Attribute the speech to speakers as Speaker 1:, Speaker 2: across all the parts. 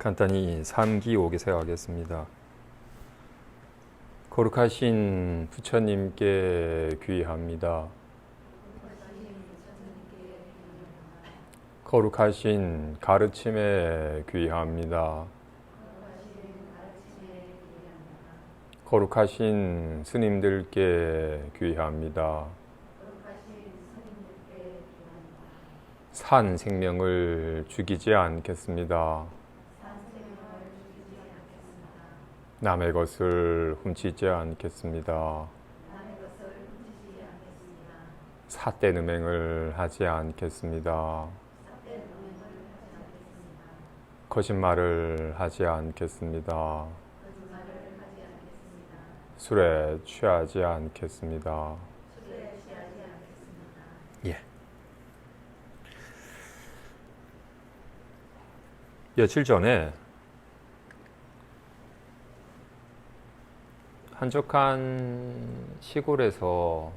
Speaker 1: 간단히 3기 5기 생각하겠습니다. 거룩하신 부처님께 귀의합니다. 거룩하신 가르침에 귀의합니다. 거룩하신 스님들께 귀의합니다. 산 생명을 죽이지 않겠습니다. 남의 것을 훔치지 않겠습니다. 삿된 음행을 하지 않겠습니다. 거짓말을 하지 않겠습니다. 술에 취하지 않겠습니다. 예. 며칠 전에 한적한 시골에서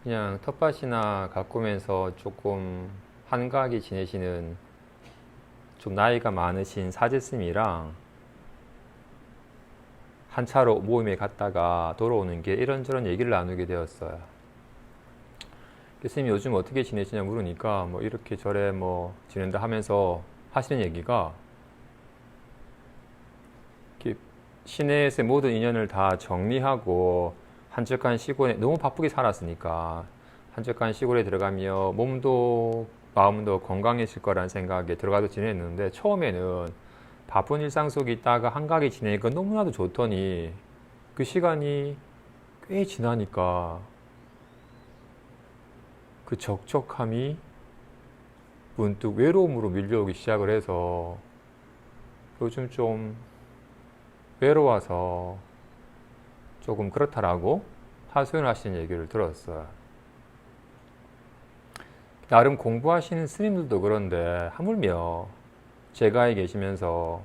Speaker 1: 그냥 텃밭이나 가꾸면서 조금 한가하게 지내시는 좀 나이가 많으신 사제스님이랑 한 차로 모임에 갔다가 돌아오는 게 이런저런 얘기를 나누게 되었어요. 스님이 요즘 어떻게 지내시냐 물으니까 뭐 이렇게 저래 뭐 지낸다 하면서 하시는 얘기가 시내에서의 모든 인연을 다 정리하고 한적한 시골에 너무 바쁘게 살았으니까 한적한 시골에 들어가며 몸도 마음도 건강해질 거라는 생각에 들어가서 지냈는데 처음에는 바쁜 일상 속에 있다가 한가하게 지내니까 너무나도 좋더니 그 시간이 꽤 지나니까 그 적적함이 문득 외로움으로 밀려오기 시작을 해서 요즘 좀 외로워서 조금 그렇다라고 하소연하시는 얘기를 들었어요. 나름 공부하시는 스님들도 그런데 하물며 제가에 계시면서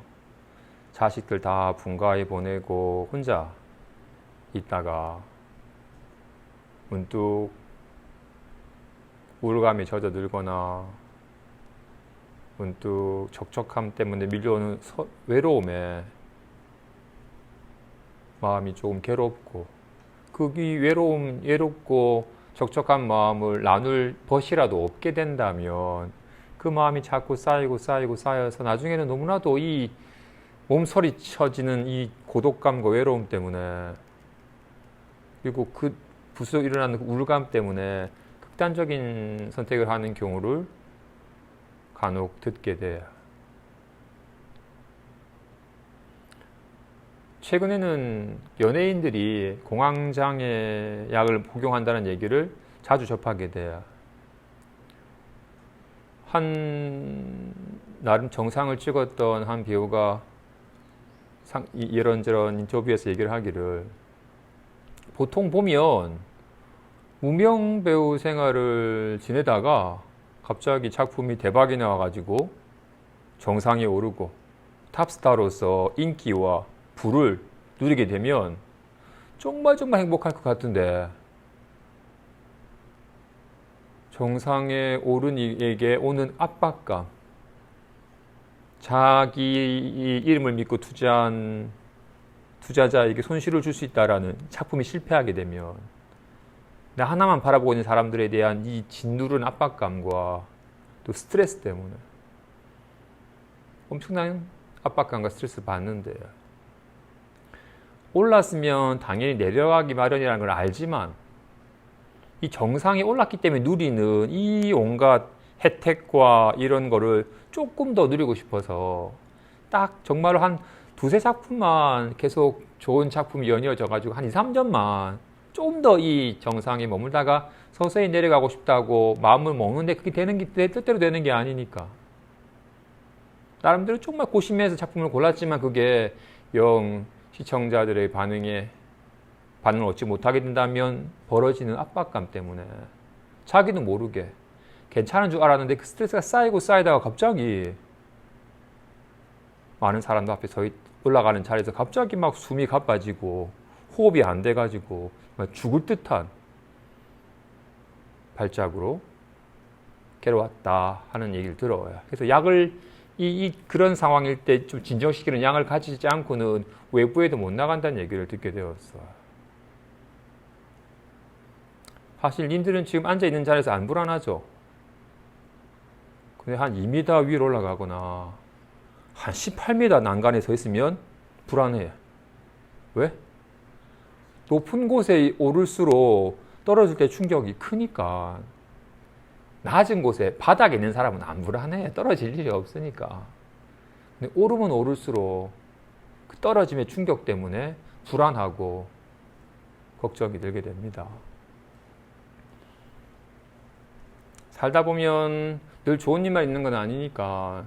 Speaker 1: 자식들 다 분가에 보내고 혼자 있다가 문득 우울감에 젖어들거나 문득 적적함 때문에 밀려오는 외로움에 마음이 조금 괴롭고 그 외롭고 적적한 마음을 나눌 벗이라도 없게 된다면 그 마음이 자꾸 쌓여서 나중에는 너무나도 이 몸서리쳐지는 이 고독감과 외로움 때문에 그리고 그 부수적 일어나는 그 우울감 때문에 극단적인 선택을 하는 경우를 간혹 듣게 돼요. 최근에는 연예인들이 공황장애 약을 복용한다는 얘기를 자주 접하게 돼요. 나름 정상을 찍었던 한 배우가 이런저런 인터뷰에서 얘기를 하기를 보통 보면 무명 배우 생활을 지내다가 갑자기 작품이 대박이 나와가지고 정상에 오르고 탑스타로서 인기와 부를 누리게 되면 정말 행복할 것 같은데 정상에 오른 이에게 오는 압박감, 자기 이름을 믿고 투자한 투자자에게 손실을 줄 수 있다라는 작품이 실패하게 되면 나 하나만 바라보고 있는 사람들에 대한 이 짓누른 압박감과 또 스트레스 때문에 엄청난 압박감과 스트레스를 받는데요. 올랐으면 당연히 내려가기 마련이라는 걸 알지만 이 정상에 올랐기 때문에 누리는 이 온갖 혜택과 이런 거를 조금 더 누리고 싶어서 딱 정말로 한 두세 작품만 계속 좋은 작품이 연이어져 가지고 한 2, 3년만 좀 더 이 정상에 머물다가 서서히 내려가고 싶다고 마음을 먹는데 그게 되는 게 내 뜻대로 되는 게 아니니까 나름대로 정말 고심해서 작품을 골랐지만 그게 영 시청자들의 반응을 얻지 못하게 된다면 벌어지는 압박감 때문에 자기도 모르게 괜찮은 줄 알았는데 그 스트레스가 쌓이다가 갑자기 많은 사람들 앞에 올라가는 자리에서 갑자기 막 숨이 가빠지고 호흡이 안 돼가지고 죽을 듯한 발작으로 괴로웠다 하는 얘기를 들어요. 그래서 약을 그런 상황일 때 좀 진정시키는 양을 가지지 않고는 외부에도 못 나간다는 얘기를 듣게 되었어. 사실 님들은 지금 앉아있는 자리에서 안 불안하죠? 근데 한 2m 위로 올라가거나 한 18m 난간에 서 있으면 불안해. 왜? 높은 곳에 오를수록 떨어질 때 충격이 크니까. 낮은 곳에 바닥에 있는 사람은 안 불안해. 떨어질 일이 없으니까. 근데 오르면 오를수록 그 떨어짐의 충격 때문에 불안하고 걱정이 들게 됩니다. 살다 보면 늘 좋은 일만 있는 건 아니니까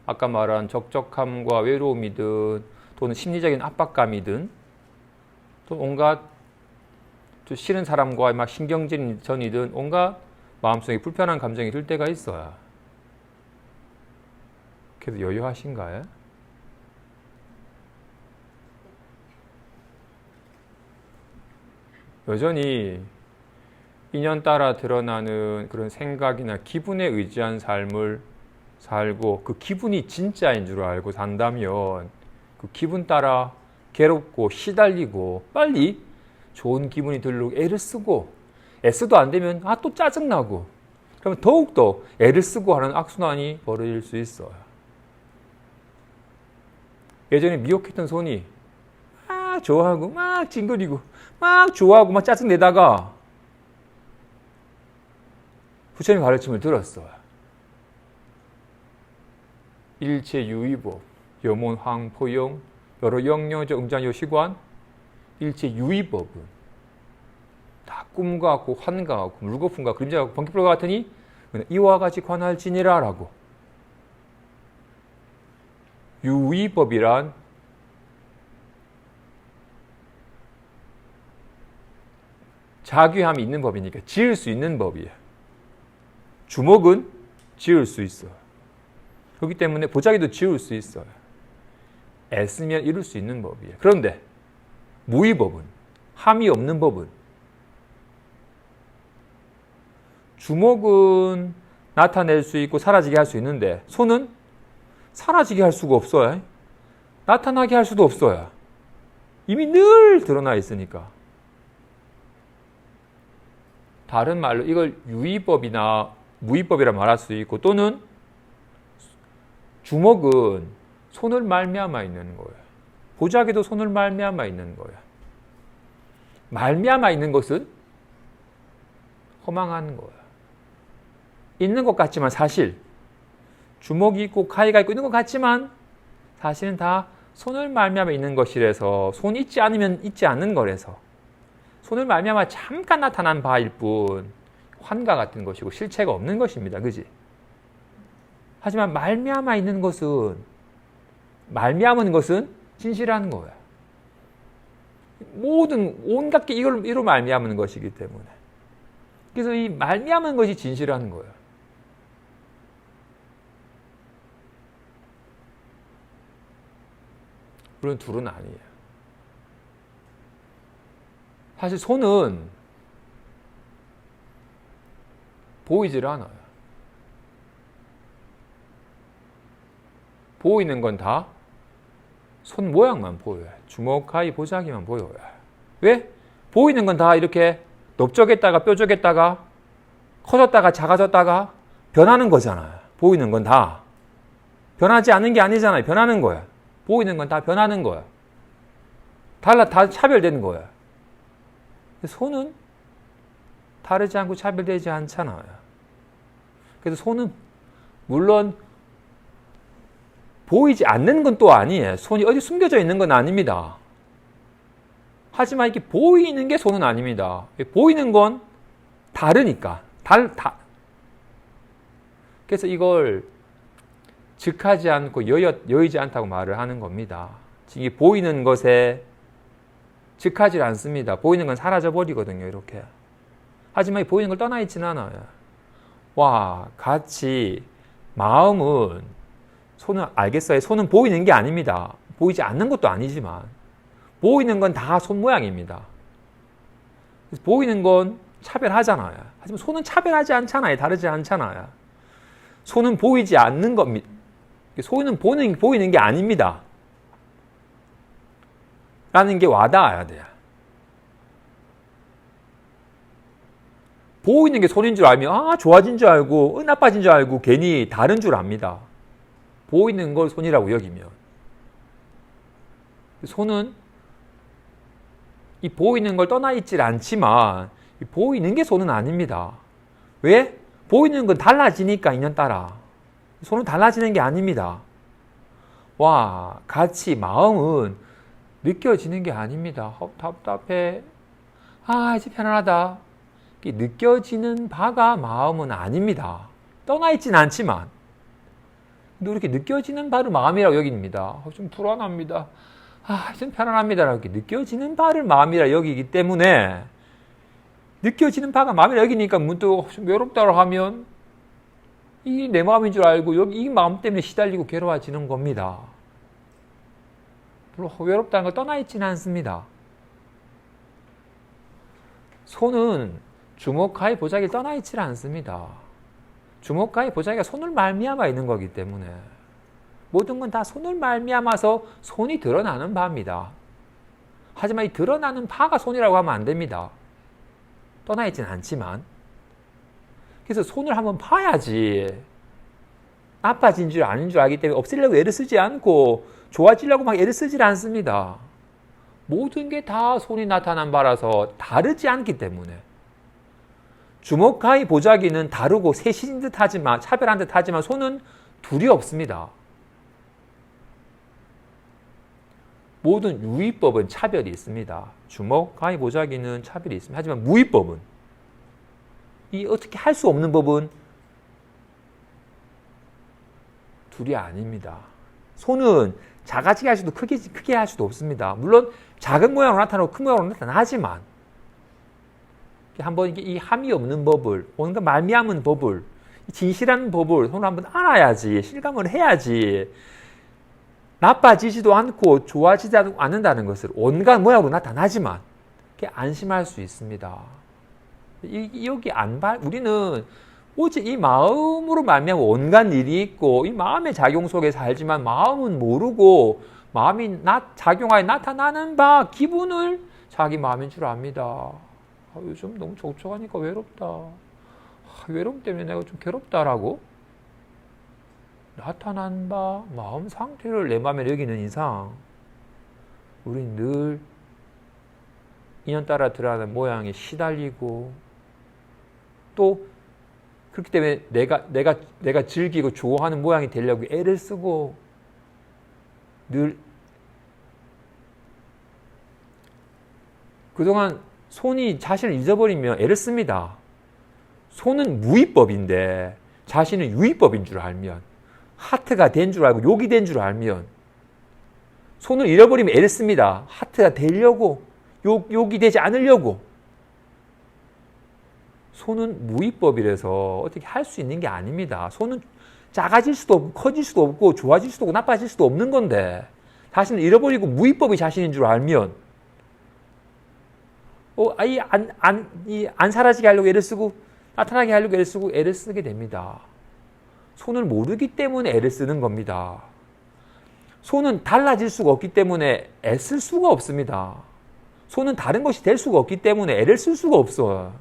Speaker 1: 아까 말한 적적함과 외로움이든 또는 심리적인 압박감이든 또 온갖 또 싫은 사람과의 막 신경전이든 온갖 마음속에 불편한 감정이 들 때가 있어요. 그래도 여유하신가요? 여전히 인연 따라 드러나는 그런 생각이나 기분에 의지한 삶을 살고 그 기분이 진짜인 줄 알고 산다면 그 기분 따라 괴롭고 시달리고 빨리 좋은 기분이 들려고 애를 쓰고 애써도 안 되면 또 짜증나고 그러면 더욱더 애를 쓰고 하는 악순환이 벌어질 수 있어요. 예전에 미혹했던 손이 막 좋아하고 막 찡그리고 막 좋아하고 막 짜증내다가 부처님 가르침을 들었어요. 일체유의법, 염원황포용, 여러 영영적 응장요시관, 일체유의법은 다 꿈과 같고 환과 같고 물거품과 그림자 같고 번개불과 같으니 이와 같이 관할지니라 라고. 유의법이란 자귀함이 있는 법이니까 지을 수 있는 법이에요. 주먹은 지을 수 있어요. 그렇기 때문에 보자기도 지을 수 있어요. 애쓰면 이룰 수 있는 법이에요. 그런데 무의법은, 함이 없는 법은 주먹은 나타낼 수 있고 사라지게 할 수 있는데 손은 사라지게 할 수가 없어요. 나타나게 할 수도 없어요. 이미 늘 드러나 있으니까. 다른 말로 이걸 유의법이나 무의법이라 말할 수 있고 또는 주먹은 손을 말미암아 있는 거예요. 보자기도 손을 말미암아 있는 거예요. 말미암아 있는 것은 허망한 거예요. 있는 것 같지만 사실 주먹이 있고 가위가 있고 있는 것 같지만 사실은 다 손을 말미암아 있는 것이라서 손이 있지 않으면 있지 않는 거라서 손을 말미암아 잠깐 나타난 바일 뿐 환과 같은 것이고 실체가 없는 것입니다. 그지? 하지만 말미암아 있는 것은 말미암은 것은 진실한 거야. 모든 온갖 게 이로 말미암은 것이기 때문에. 그래서 이 말미암은 것이 진실한 거예요. 물론 둘은 아니에요. 사실 손은 보이질 않아요. 보이는 건 다 손 모양만 보여요. 주먹, 가위, 보자기만 보여요. 왜? 보이는 건 다 이렇게 넓적했다가 뾰족했다가 커졌다가 작아졌다가 변하는 거잖아요. 보이는 건 다. 변하지 않는 게 아니잖아요. 변하는 거야. 보이는 건 다 변하는 거야. 다 차별되는 거야. 손은 다르지 않고 차별되지 않잖아요. 그래서 손은 물론 보이지 않는 건 또 아니에요. 손이 어디 숨겨져 있는 건 아닙니다. 하지만 이렇게 보이는 게 손은 아닙니다. 보이는 건 다르니까. 그래서 이걸 즉하지 않고 여의지 않다고 말을 하는 겁니다. 이게 보이는 것에 즉하지 않습니다. 보이는 건 사라져버리거든요. 이렇게. 하지만 이 보이는 걸 떠나 있지는 않아요. 같이 마음은 손은 알겠어요. 손은 보이는 게 아닙니다. 보이지 않는 것도 아니지만 보이는 건 다 손 모양입니다. 그래서 보이는 건 차별하잖아요. 하지만 손은 차별하지 않잖아요. 다르지 않잖아요. 손은 보이지 않는 겁니다. 손은 보이는 게 아닙니다. 라는 게 와닿아야 돼요. 보이는 게 손인 줄 알면 좋아진 줄 알고 나빠진 줄 알고 괜히 다른 줄 압니다. 보이는 걸 손이라고 여기면. 손은 이 보이는 걸 떠나 있질 않지만 보이는 게 손은 아닙니다. 왜? 보이는 건 달라지니까 인연 따라. 손은 달라지는 게 아닙니다. 같이 마음은 느껴지는 게 아닙니다. 답답해. 이제 편안하다. 느껴지는 바가 마음은 아닙니다. 떠나 있진 않지만. 근데 이렇게 느껴지는 바를 마음이라고 여깁니다. 좀 불안합니다. 좀 편안합니다. 이렇게 느껴지는 바를 마음이라 여기기 때문에 느껴지는 바가 마음이라 여기니까 문득 좀 외롭다고 하면 이게 내 마음인 줄 알고 여기 이 마음 때문에 시달리고 괴로워지는 겁니다. 물론 외롭다는 걸 떠나 있지는 않습니다. 손은 주먹하의 보자기를 떠나 있지 않습니다. 주먹하의 보자기가 손을 말미암아 있는 거기 때문에 모든 건 다 손을 말미암아서 손이 드러나는 바입니다. 하지만 이 드러나는 바가 손이라고 하면 안 됩니다. 떠나 있지는 않지만. 그래서 손을 한번 봐야지 나빠진 줄 아는 줄 알기 때문에 없애려고 애를 쓰지 않고 좋아지려고 막 애를 쓰질 않습니다. 모든 게 다 손이 나타난 바라서 다르지 않기 때문에. 주먹하의 보자기는 다르고 셋인 듯 하지만, 차별한 듯 하지만 손은 둘이 없습니다. 모든 유의법은 차별이 있습니다. 주먹하의 보자기는 차별이 있습니다. 하지만 무의법은, 이 어떻게 할 수 없는 법은 둘이 아닙니다. 손은 작아지게 할 수도 크게 할 수도 없습니다. 물론 작은 모양으로 나타나고 큰 모양으로 나타나지만 한번 이 함이 없는 법을, 뭔가 말미암은 법을, 진실한 법을 손으로 한번 알아야지, 실감을 해야지 나빠지지도 않고 좋아지지 않는다는 것을 온갖 모양으로 나타나지만 안심할 수 있습니다. 여기 우리는 오직 이 마음으로 말미암아 온갖 일이 있고 이 마음의 작용 속에 살지만 마음은 모르고 마음이 작용하여 나타나는 바 기분을 자기 마음인 줄 압니다. 요즘 너무 촉촉하니까 외롭다. 외로움 때문에 내가 좀 괴롭다라고 나타난 바 마음 상태를 내 마음에 여기는 이상 우리는 늘 인연 따라 드러나는 모양에 시달리고 또 그렇기 때문에 내가 즐기고 좋아하는 모양이 되려고 애를 쓰고 늘 그동안 손이 자신을 잊어버리면 애를 씁니다. 손은 무의법인데 자신은 유의법인 줄 알면, 하트가 된 줄 알고 욕이 된 줄 알면 손을 잃어버리면 애를 씁니다. 하트가 되려고, 욕이 되지 않으려고. 손은 무의법이라서 어떻게 할 수 있는 게 아닙니다. 손은 작아질 수도 없고 커질 수도 없고 좋아질 수도 없고 나빠질 수도 없는 건데 자신을 잃어버리고 무의법이 자신인 줄 알면 안 사라지게 하려고 애를 쓰고 나타나게 하려고 애를 쓰고 애를 쓰게 됩니다. 손을 모르기 때문에 애를 쓰는 겁니다. 손은 달라질 수가 없기 때문에 애쓸 수가 없습니다. 손은 다른 것이 될 수가 없기 때문에 애를 쓸 수가 없어요.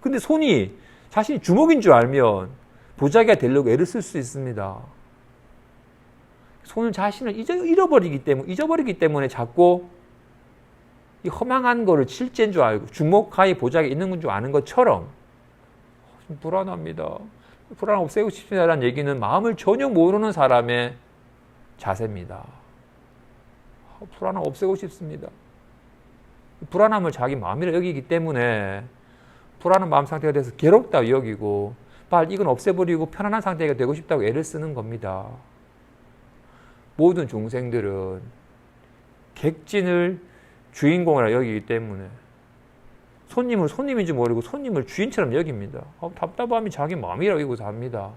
Speaker 1: 근데 손이 자신이 주먹인 줄 알면 보자기가 되려고 애를 쓸 수 있습니다. 손은 자신을 잊어버리기 때문에 자꾸 이 허망한 거를 실제인 줄 알고 주먹하에 보자기가 있는 건 줄 아는 것처럼 좀 불안합니다. 불안 없애고 싶다는 얘기는 마음을 전혀 모르는 사람의 자세입니다. 불안함 없애고 싶습니다. 불안함을 자기 마음이라 여기기 때문에 불안한 마음 상태가 돼서 괴롭다고 여기고 빨리 이건 없애버리고 편안한 상태가 되고 싶다고 애를 쓰는 겁니다. 모든 중생들은 객진을 주인공이라 여기기 때문에 손님을 손님인지 모르고 손님을 주인처럼 여깁니다. 답답함이 자기 마음이라고 여기고 삽니다.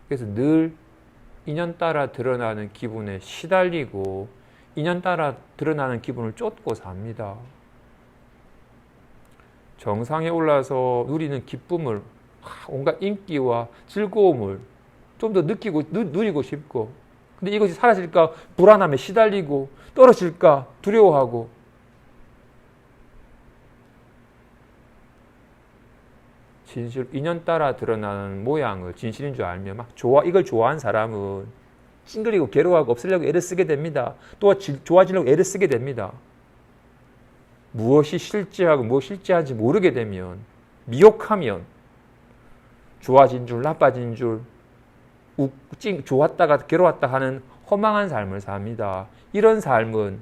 Speaker 1: 그래서 늘 인연 따라 드러나는 기분에 시달리고 인연 따라 드러나는 기분을 쫓고 삽니다. 정상에 올라서 누리는 기쁨을, 온갖 인기와 즐거움을 좀 더 느끼고 누리고 싶고, 근데 이것이 사라질까 불안함에 시달리고 떨어질까 두려워하고, 진실 인연 따라 드러나는 모양을 진실인 줄 알며 막 이걸 좋아하는 사람은 찡그리고 괴로워하고 없애려고 애를 쓰게 됩니다. 또 좋아지려고 애를 쓰게 됩니다. 무엇이 실제하고 무엇이 실제한지 모르게 되면, 미혹하면 좋아진 줄 나빠진 줄 좋았다가 괴로웠다 하는 허망한 삶을 삽니다. 이런 삶은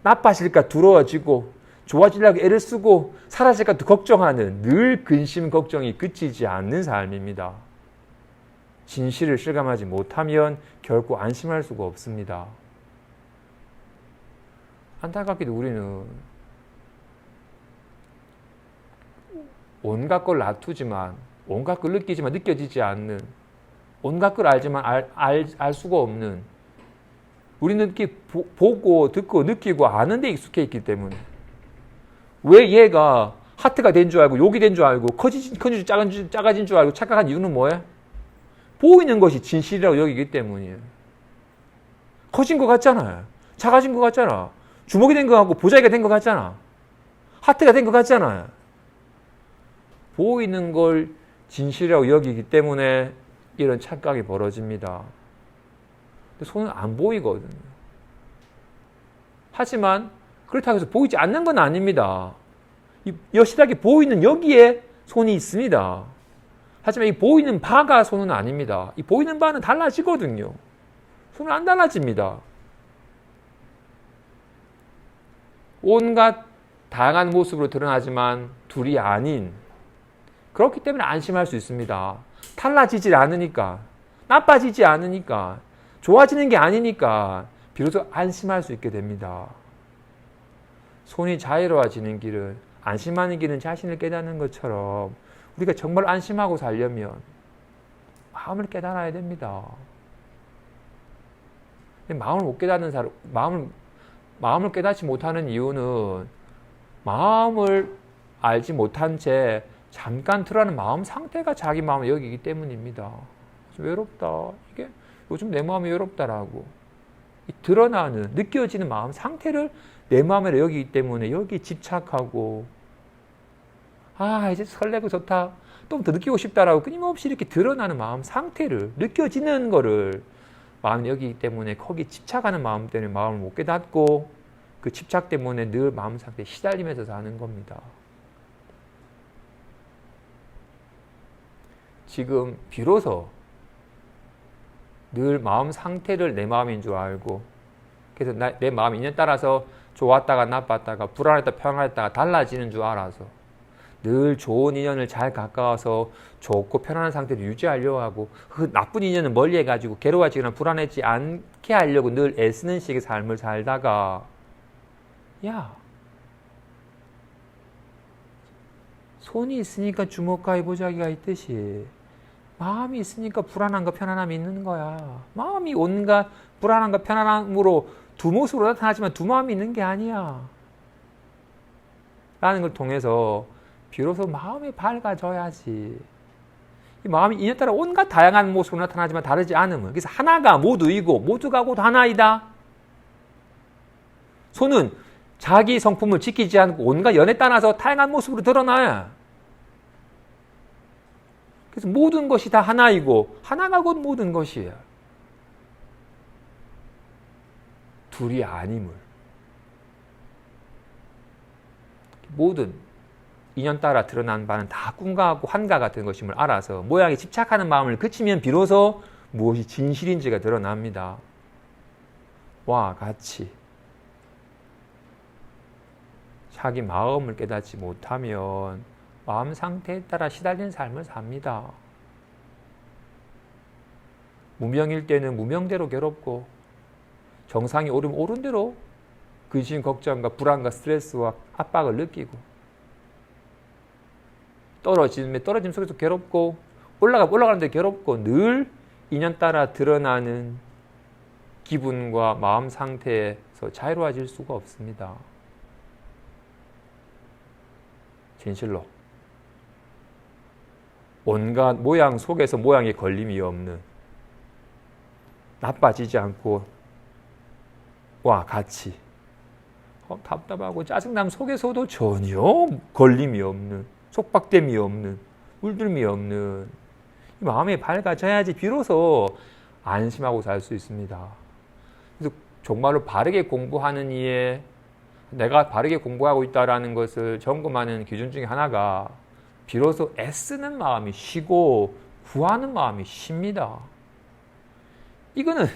Speaker 1: 나빠질까 두려워지고 좋아지려고 애를 쓰고 사라질까 걱정하는, 늘 근심 걱정이 그치지 않는 삶입니다. 진실을 실감하지 못하면 결코 안심할 수가 없습니다. 안타깝게도 우리는 온갖 걸 놔두지만, 온갖 걸 느끼지만 느껴지지 않는, 온갖 걸 알지만 알 수가 없는, 우리는 이렇게 보고 듣고 느끼고 아는 데 익숙해 있기 때문에, 왜 얘가 하트가 된 줄 알고 욕이 된 줄 알고 커지지 작아진 줄 알고 착각한 이유는 뭐예요? 보이는 것이 진실이라고 여기기 때문이에요. 커진 것 같잖아요. 작아진 것 같잖아. 주먹이 된 것 같고 보자기가 된 것 같잖아. 하트가 된 것 같잖아요. 보이는 걸 진실이라고 여기기 때문에 이런 착각이 벌어집니다. 근데 손은 안 보이거든요. 하지만 그렇다고 해서 보이지 않는 건 아닙니다. 여실하게 보이는 여기에 손이 있습니다. 하지만 이 보이는 바가 손은 아닙니다. 이 보이는 바는 달라지거든요. 손은 안 달라집니다. 온갖 다양한 모습으로 드러나지만 둘이 아닌, 그렇기 때문에 안심할 수 있습니다. 달라지질 않으니까, 나빠지지 않으니까, 좋아지는 게 아니니까 비로소 안심할 수 있게 됩니다. 손이 자유로워지는 길은, 안심하는 길은 자신을 깨닫는 것처럼 우리가 정말 안심하고 살려면 마음을 깨달아야 됩니다. 마음을 못 깨닫는 사람, 마음을 깨닫지 못하는 이유는 마음을 알지 못한 채 잠깐 드러나는 마음 상태가 자기 마음을 여기기 때문입니다. 외롭다. 이게 요즘 내 마음이 외롭다라고. 이 드러나는, 느껴지는 마음 상태를 내 마음에 여기기 때문에 여기 집착하고, 이제 설레고 좋다. 좀 더 느끼고 싶다라고 끊임없이 이렇게 드러나는 마음 상태를, 느껴지는 거를 마음에 여기기 때문에 거기 집착하는 마음 때문에 마음을 못 깨닫고, 그 집착 때문에 늘 마음 상태에 시달리면서 사는 겁니다. 지금 비로소 늘 마음 상태를 내 마음인 줄 알고, 그래서 내 마음이 인연 따라서 좋았다가 나빴다가 불안했다가 평안했다가 달라지는 줄 알아서 늘 좋은 인연을 잘 가까워서 좋고 편안한 상태를 유지하려고 하고, 그 나쁜 인연은 멀리 해가지고 괴로워지거나 불안해지지 않게 하려고 늘 애쓰는 식의 삶을 살다가, 손이 있으니까 주먹과 보자기가 있듯이 마음이 있으니까 불안함과 편안함이 있는 거야. 마음이 온갖 불안함과 편안함으로 두 모습으로 나타나지만 두 마음이 있는 게 아니야. 라는 걸 통해서 비로소 마음이 밝아져야지. 이 마음이 인연 따라 온갖 다양한 모습으로 나타나지만 다르지 않음을. 그래서 하나가 모두이고 모두가 곧 하나이다. 손은 자기 성품을 지키지 않고 온갖 연에 따라서 다양한 모습으로 드러나야. 그래서 모든 것이 다 하나이고 하나가 곧 모든 것이에요. 둘이 아님을. 모든 인연 따라 드러난 바는 다 꿈과 같고 환과 같은 것임을 알아서 모양에 집착하는 마음을 그치면 비로소 무엇이 진실인지가 드러납니다. 와 같이 자기 마음을 깨닫지 못하면 마음 상태에 따라 시달리는 삶을 삽니다. 무명일 때는 무명대로 괴롭고, 정상이 오르면 오른 대로 근심, 걱정과 불안과 스트레스와 압박을 느끼고, 떨어짐 속에서 괴롭고, 올라가는데 괴롭고, 늘 인연 따라 드러나는 기분과 마음 상태에서 자유로워질 수가 없습니다. 진실로 온갖 모양 속에서 모양에 걸림이 없는, 나빠지지 않고 와 같이 답답하고 짜증남 속에서도 전혀 걸림이 없는, 속박됨이 없는, 물들미 없는 이 마음이 밝아져야지 비로소 안심하고 살 수 있습니다. 그래서 정말로 바르게 공부하는 이에 내가 바르게 공부하고 있다는 것을 점검하는 기준 중에 하나가 비로소 애쓰는 마음이 쉬고 구하는 마음이 쉽니다. 이거는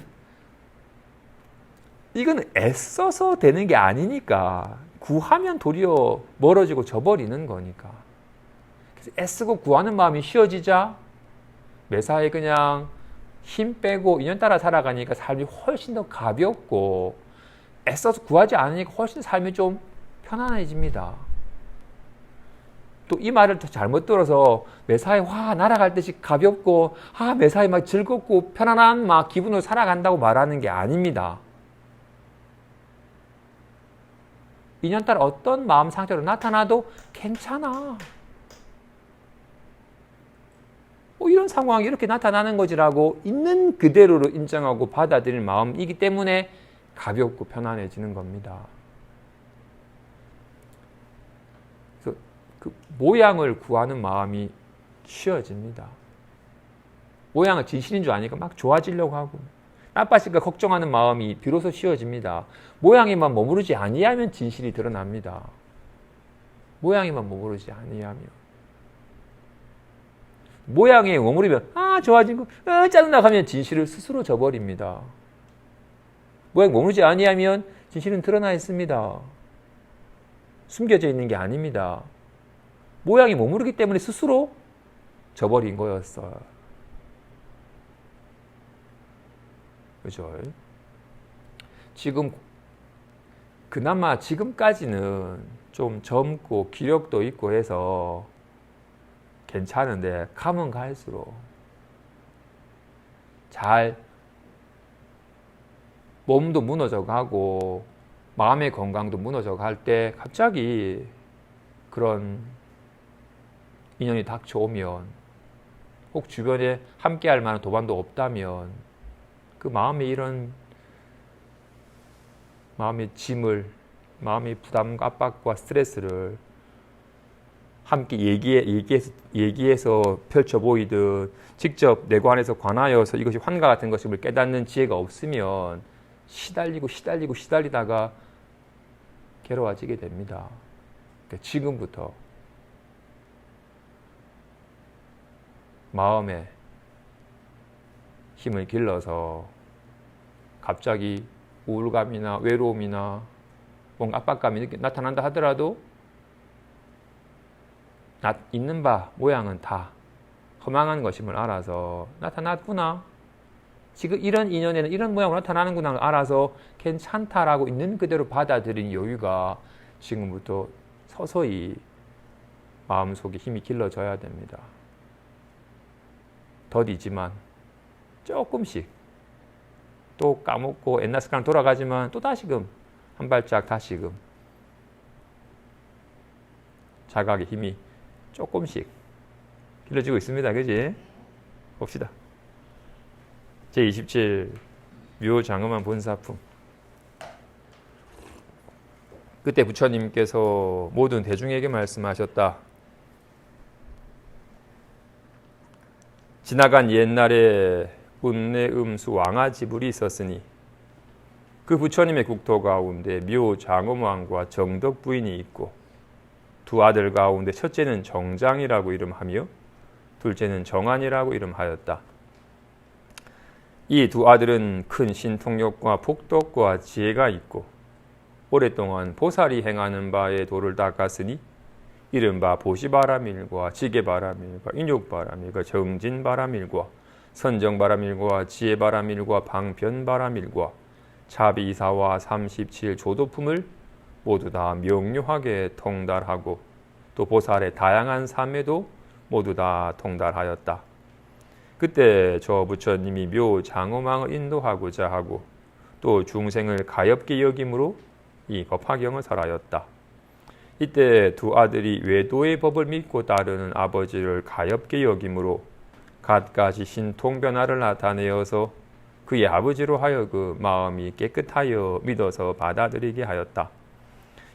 Speaker 1: 애써서 되는 게 아니니까, 구하면 도리어 멀어지고 져버리는 거니까. 그래서 애쓰고 구하는 마음이 쉬워지자 매사에 그냥 힘 빼고 인연 따라 살아가니까 삶이 훨씬 더 가볍고, 애써서 구하지 않으니까 훨씬 삶이 좀 편안해집니다. 또 이 말을 잘못 들어서 매사에 와 날아갈 듯이 가볍고 매사에 막 즐겁고 편안한 막 기분으로 살아간다고 말하는 게 아닙니다. 인연 따라 어떤 마음 상태로 나타나도 괜찮아. 이런 상황이 이렇게 나타나는 거지라고 있는 그대로로 인정하고 받아들일 마음이기 때문에 가볍고 편안해지는 겁니다. 그래서 그 모양을 구하는 마음이 쉬워집니다. 모양은 진실인 줄 아니까 막 좋아지려고 하고, 나빠질까 걱정하는 마음이 비로소 쉬워집니다. 모양에만 머무르지 아니하면 진실이 드러납니다. 모양에만 머무르지 아니하면. 모양에 머무르면 좋아진 거 짜증나 하면 진실을 스스로 져버립니다. 모양에 머무르지 아니하면 진실은 드러나 있습니다. 숨겨져 있는 게 아닙니다. 모양이 머무르기 때문에 스스로 져버린 거였어요. 그죠? 지금 그나마 지금까지는 좀 젊고 기력도 있고 해서 괜찮은데, 가면 갈수록 잘 몸도 무너져 가고 마음의 건강도 무너져 갈 때 갑자기 그런 인연이 닥쳐오면, 혹 주변에 함께할 만한 도반도 없다면 그 마음에 이런 마음의 짐을, 마음의 부담과 압박과 스트레스를 함께 얘기해서 펼쳐 보이듯 직접 내관에서 관하여서 이것이 환과 같은 것임을 깨닫는 지혜가 없으면 시달리다가 괴로워지게 됩니다. 그러니까 지금부터 마음에 힘을 길러서 갑자기 우울감이나 외로움이나 뭔가 압박감이 나타난다 하더라도 있는 바 모양은 다 허망한 것임을 알아서 나타났구나, 지금 이런 인연에는 이런 모양으로 나타나는구나 알아서 괜찮다라고 있는 그대로 받아들인 여유가 지금부터 서서히 마음속에 힘이 길러져야 됩니다. 더디지만 조금씩, 또 까먹고 옛날 습관 돌아가지만 또 다시금 한 발짝 다시금 자각의 힘이 조금씩 길러지고 있습니다. 그지? 봅시다. 제27 묘장엄한 본사품. 그때 부처님께서 모든 대중에게 말씀하셨다. 지나간 옛날에 운내음수 왕아지불이 있었으니 그 부처님의 국토 가운데 묘장엄왕과 정덕 부인이 있고, 두 아들 가운데 첫째는 정장이라고 이름하며 둘째는 정안이라고 이름하였다. 이 두 아들은 큰 신통력과 복덕과 지혜가 있고 오랫동안 보살이 행하는 바의 도를 닦았으니 이른바 보시바라밀과 지게바라밀과 인욕바라밀과 정진바라밀과 선정바라밀과 지혜바라밀과 방변바라밀과 차비사와 37조도품을 모두 다 명료하게 통달하고 또 보살의 다양한 삶에도 모두 다 통달하였다. 그때 저 부처님이 묘장엄왕을 인도하고자 하고 또 중생을 가엾게 여김으로 이 법화경을 설하였다. 이때 두 아들이 외도의 법을 믿고 따르는 아버지를 가엾게 여김으로 갖가지 신통변화를 나타내어서 그의 아버지로 하여금 마음이 깨끗하여 믿어서 받아들이게 하였다.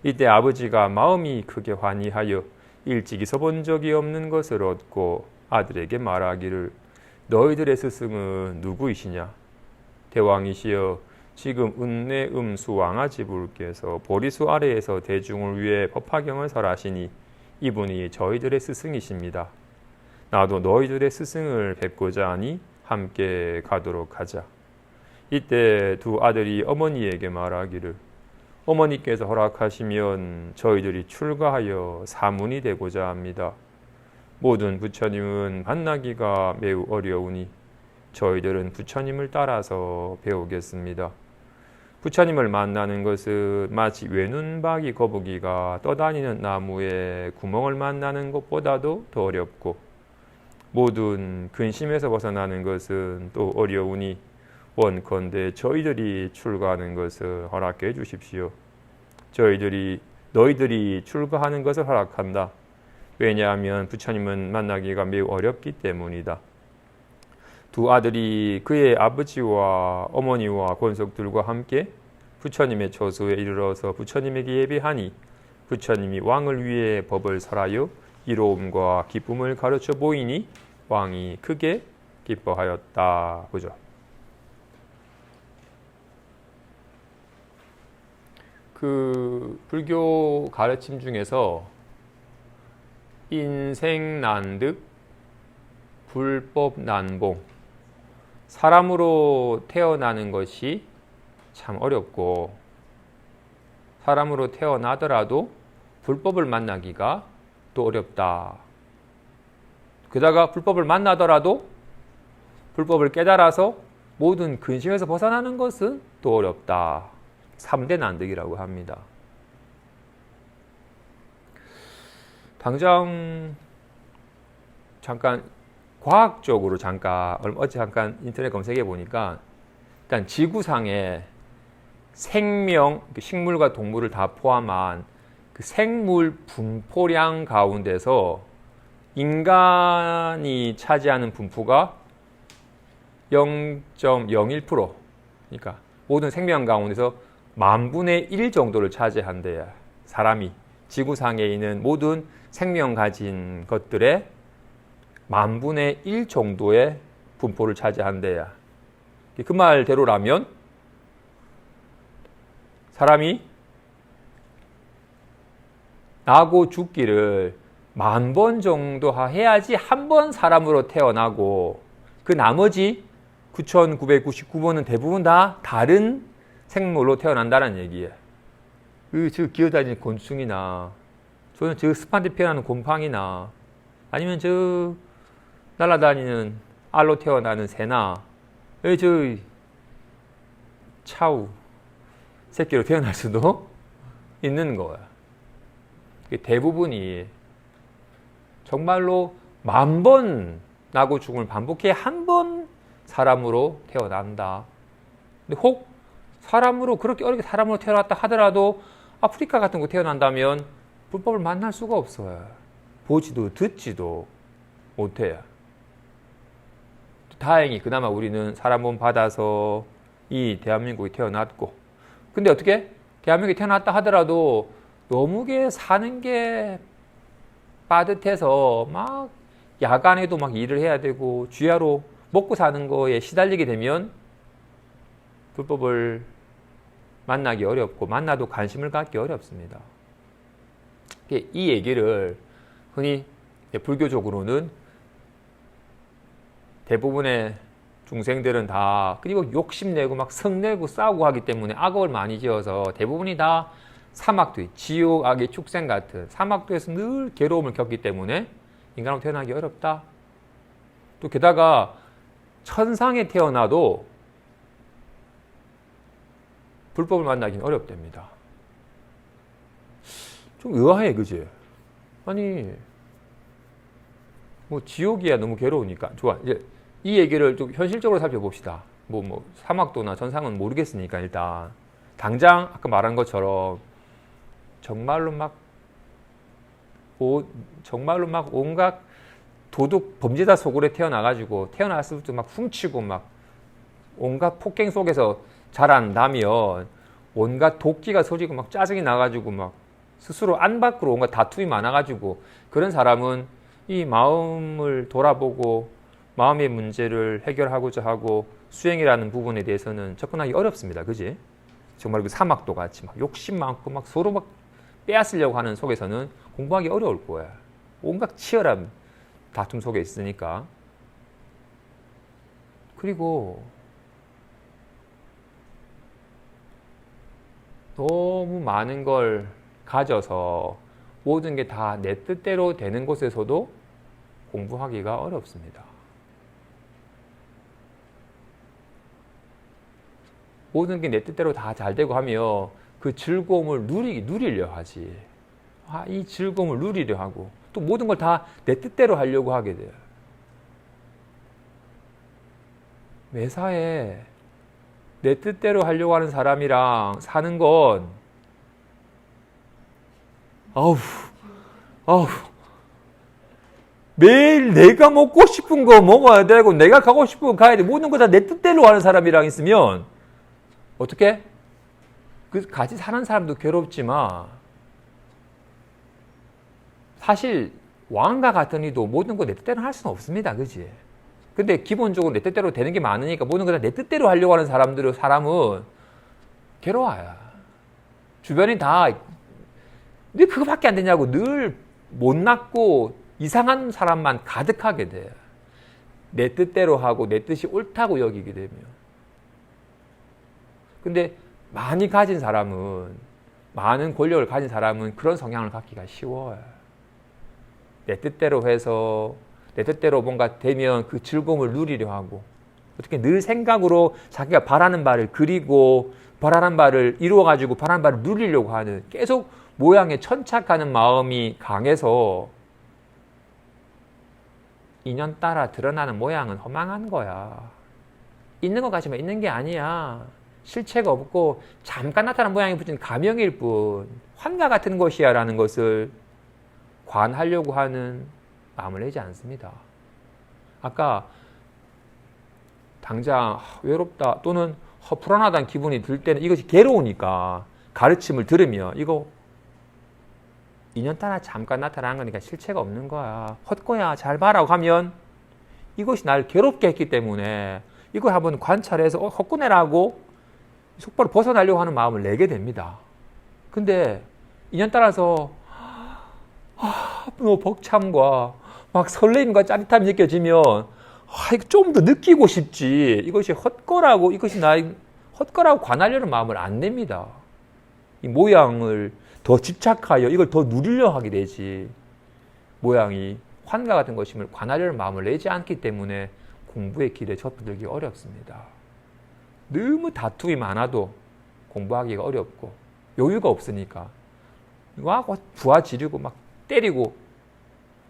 Speaker 1: 이때 아버지가 마음이 크게 환희하여 일찍이 서본 적이 없는 것을 얻고 아들에게 말하기를 너희들의 스승은 누구이시냐? 대왕이시여 지금 은내음수 왕아지불께서 보리수 아래에서 대중을 위해 법화경을 설하시니 이분이 저희들의 스승이십니다. 나도 너희들의 스승을 뵙고자 하니 함께 가도록 하자. 이때 두 아들이 어머니에게 말하기를 어머니께서 허락하시면 저희들이 출가하여 사문이 되고자 합니다. 모든 부처님은 만나기가 매우 어려우니 저희들은 부처님을 따라서 배우겠습니다. 부처님을 만나는 것은 마치 외눈박이 거북이가 떠다니는 나무에 구멍을 만나는 것보다도 더 어렵고 모든 근심에서 벗어나는 것은 또 어려우니 원컨대 저희들이 출가하는 것을 허락해 주십시오. 너희들이 출가하는 것을 허락한다. 왜냐하면 부처님은 만나기가 매우 어렵기 때문이다. 두 아들이 그의 아버지와 어머니와 권속들과 함께 부처님의 처소에 이르러서 부처님에게 예배하니 부처님이 왕을 위해 법을 설하여 이로움과 기쁨을 가르쳐 보이니 왕이 크게 기뻐하였다. 그죠? 그 불교 가르침 중에서 인생난득, 불법난봉, 사람으로 태어나는 것이 참 어렵고 사람으로 태어나더라도 불법을 만나기가 또 어렵다. 게다가 불법을 만나더라도 불법을 깨달아서 모든 근심에서 벗어나는 것은 또 어렵다. 3대 난득이라고 합니다. 당장 잠깐 과학적으로 어제 잠깐 인터넷 검색해 보니까 일단 지구상에 생명, 식물과 동물을 다 포함한 그 생물 분포량 가운데서 인간이 차지하는 분포가 0.01%, 그러니까 모든 생명 가운데서 10,000분의 1 정도를 차지한대요. 사람이 지구상에 있는 모든 생명 가진 것들의 10,000분의 1 정도의 분포를 차지한대요. 그 말대로라면 사람이 나고 죽기를 10,000번 정도 해야지 한 번 사람으로 태어나고 그 나머지 9,999번은 대부분 다 다른 생물로 태어난다는 얘기예요. 저 기어다니는 곤충이나 저는 저 습한데 피어나는 곰팡이나 아니면 저 날아다니는 알로 태어나는 새나 저 차우 새끼로 태어날 수도 있는 거예요. 대부분이 정말로 10,000번 나고 죽음을 반복해 한 번 사람으로 태어난다. 근데 혹 사람으로 그렇게 어렵게 사람으로 태어났다 하더라도 아프리카 같은 곳 태어난다면 불법을 만날 수가 없어요. 보지도 듣지도 못해요. 다행히 그나마 우리는 사람 몸 받아서 이 대한민국에 태어났고, 근데 어떻게 대한민국에 태어났다 하더라도 너무게 사는 게 빠듯해서 막 야간에도 막 일을 해야 되고 주야로 먹고 사는 거에 시달리게 되면 불법을 만나기 어렵고 만나도 관심을 갖기 어렵습니다. 이 얘기를 흔히 불교적으로는 대부분의 중생들은 다 그리고 욕심내고 막 성내고 싸우고 하기 때문에 악업을 많이 지어서 대부분이 다 사막도, 지옥, 악의 축생 같은 사막도에서 늘 괴로움을 겪기 때문에 인간으로 태어나기 어렵다. 또 게다가 천상에 태어나도 불법을 만나기는 어렵답니다. 좀 의아해, 그지? 아니, 뭐 지옥이야 너무 괴로우니까. 좋아, 이제 이 얘기를 좀 현실적으로 살펴봅시다. 뭐 사막도나 천상은 모르겠으니까 일단 당장 아까 말한 것처럼 정말로 막 온갖 도둑 범죄자 속으로 태어나가지고 태어났을 때 막 훔치고 막 온갖 폭행 속에서 자란다면 온갖 도끼가 서지고 막 짜증이 나가지고 막 스스로 안 밖으로 온갖 다툼이 많아가지고 그런 사람은 이 마음을 돌아보고 마음의 문제를 해결하고자 하고 수행이라는 부분에 대해서는 접근하기 어렵습니다. 그지? 정말 그 사막도 같이 막 욕심 많고 막 서로 막 빼앗으려고 하는 속에서는 공부하기 어려울 거야. 온갖 치열한 다툼 속에 있으니까. 그리고 너무 많은 걸 가져서 모든 게 다 내 뜻대로 되는 곳에서도 공부하기가 어렵습니다. 모든 게 내 뜻대로 다 잘 되고 하면 그 즐거움을 누리려 하지. 이 즐거움을 누리려 하고 또 모든 걸 다 내 뜻대로 하려고 하게 돼요. 매사에 내 뜻대로 하려고 하는 사람이랑 사는 건 매일 내가 먹고 싶은 거 먹어야 되고 내가 가고 싶은 거 가야 돼. 모든 거 다 내 뜻대로 하는 사람이랑 있으면 어떻게? 같이 사는 사람도 괴롭지만 사실 왕과 같은 이도 모든 거 내 뜻대로 할 수는 없습니다. 그지? 근데 기본적으로 내 뜻대로 되는 게 많으니까 모든 거 다 내 뜻대로 하려고 하는 사람은 괴로워요. 주변이 다 너 그거밖에 안 되냐고 늘 못났고 이상한 사람만 가득하게 돼요. 내 뜻대로 하고 내 뜻이 옳다고 여기게 되면. 근데 많이 가진 사람은, 많은 권력을 가진 사람은 그런 성향을 갖기가 쉬워요. 내 뜻대로 해서 내 뜻대로 뭔가 되면 그 즐거움을 누리려 하고 어떻게 늘 생각으로 자기가 바라는 바를 그리고 바라는 바를 이루어가지고 바라는 바를 누리려고 하는 계속 모양에 천착하는 마음이 강해서 인연 따라 드러나는 모양은 허망한 거야. 있는 것 같지만 있는 게 아니야. 실체가 없고 잠깐 나타난 모양이 붙인 가명일 뿐 환과 같은 것이야 라는 것을 관하려고 하는 마음을 내지 않습니다. 아까 당장 외롭다 또는 불안하다는 기분이 들 때는 이것이 괴로우니까 가르침을 들으면 이거 인연 따라 잠깐 나타난 거니까 실체가 없는 거야. 헛거야 잘 봐라고 하면 이것이 나를 괴롭게 했기 때문에 이걸 한번 관찰해서 헛거내라고 속바로 벗어나려고 하는 마음을 내게 됩니다. 근데 인연 따라서 뭐 벅참과 막 설레임과 짜릿함이 느껴지면 이거 좀 더 느끼고 싶지. 이것이 헛거라고 이것이 나의 헛거라고 관하려는 마음을 안 냅니다. 이 모양을 더 집착하여 이걸 더 누리려 하게 되지. 모양이 환과 같은 것임을 관하려는 마음을 내지 않기 때문에 공부의 길에 접어들기 어렵습니다. 너무 다툼이 많아도 공부하기가 어렵고 여유가 없으니까 막 부하 지르고 막 때리고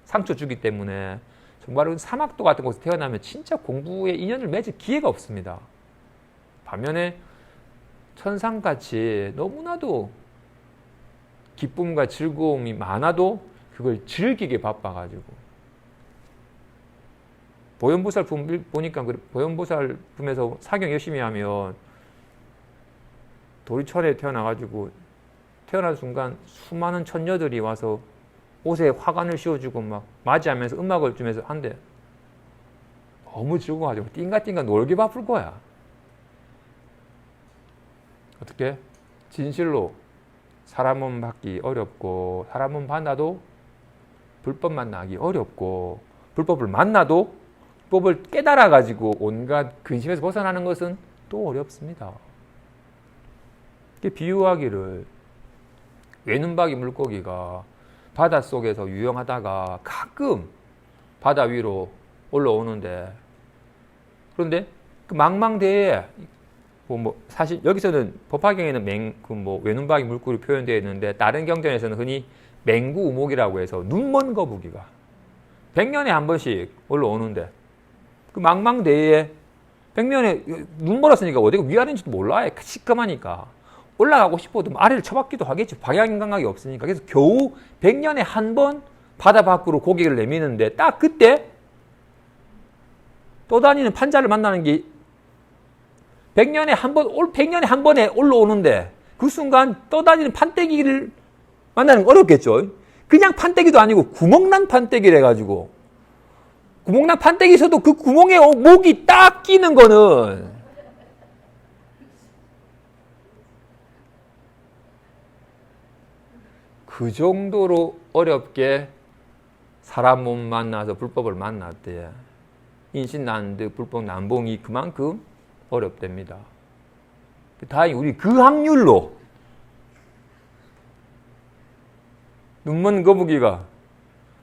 Speaker 1: 상처 주기 때문에 정말은 사막도 같은 곳에 태어나면 진짜 공부에 인연을 맺을 기회가 없습니다. 반면에 천상같이 너무나도 기쁨과 즐거움이 많아도 그걸 즐기게 바빠가지고 보현보살 보니까 보현보살 품에서 사경 열심히 하면 도리천에 태어나가지고 태어난 순간 수많은 천녀들이 와서 옷에 화관을 씌워주고 막 맞이하면서 음악을 주면서 한대. 너무 즐거워가지고 띵가띵가 놀게 바쁠 거야. 어떻게? 진실로 사람은 받기 어렵고 사람은 만나도 불법 만나기 어렵고 불법을 만나도 불법을 깨달아가지고 온갖 근심에서 벗어나는 것은 또 어렵습니다. 비유하기를 외눈박이 물고기가 바닷속에서 유영하다가 가끔 바다 위로 올라오는데 그런데 그 망망대해에 사실 여기서는 법화경에는 외눈박이 물고기 표현되어 있는데 다른 경전에서는 흔히 맹구우목이라고 해서 눈먼 거북이가 100년에 한 번씩 올라오는데 그 망망대해에 100년에 눈 멀었으니까 어디가 위아래인지도 몰라. 시커하니까 올라가고 싶어도 아래를 쳐박기도 하겠지. 방향 감각이 없으니까. 그래서 겨우 100년에 한 번 바다 밖으로 고개를 내미는데 딱 그때 떠다니는 판자를 만나는 게 100년에 한 번에 올라오는데 그 순간 떠다니는 판때기를 만나는 건 어렵겠죠. 그냥 판때기도 아니고 구멍난 판때기를 해가지고 구멍난 판때기에서도 그 구멍에 목이 딱 끼는 거는 그 정도로 어렵게 사람 몸 만나서 불법을 만났대. 인신난드 불법 난봉이 그만큼 어렵답니다. 다행히 우리 그 확률로 눈먼 거북이가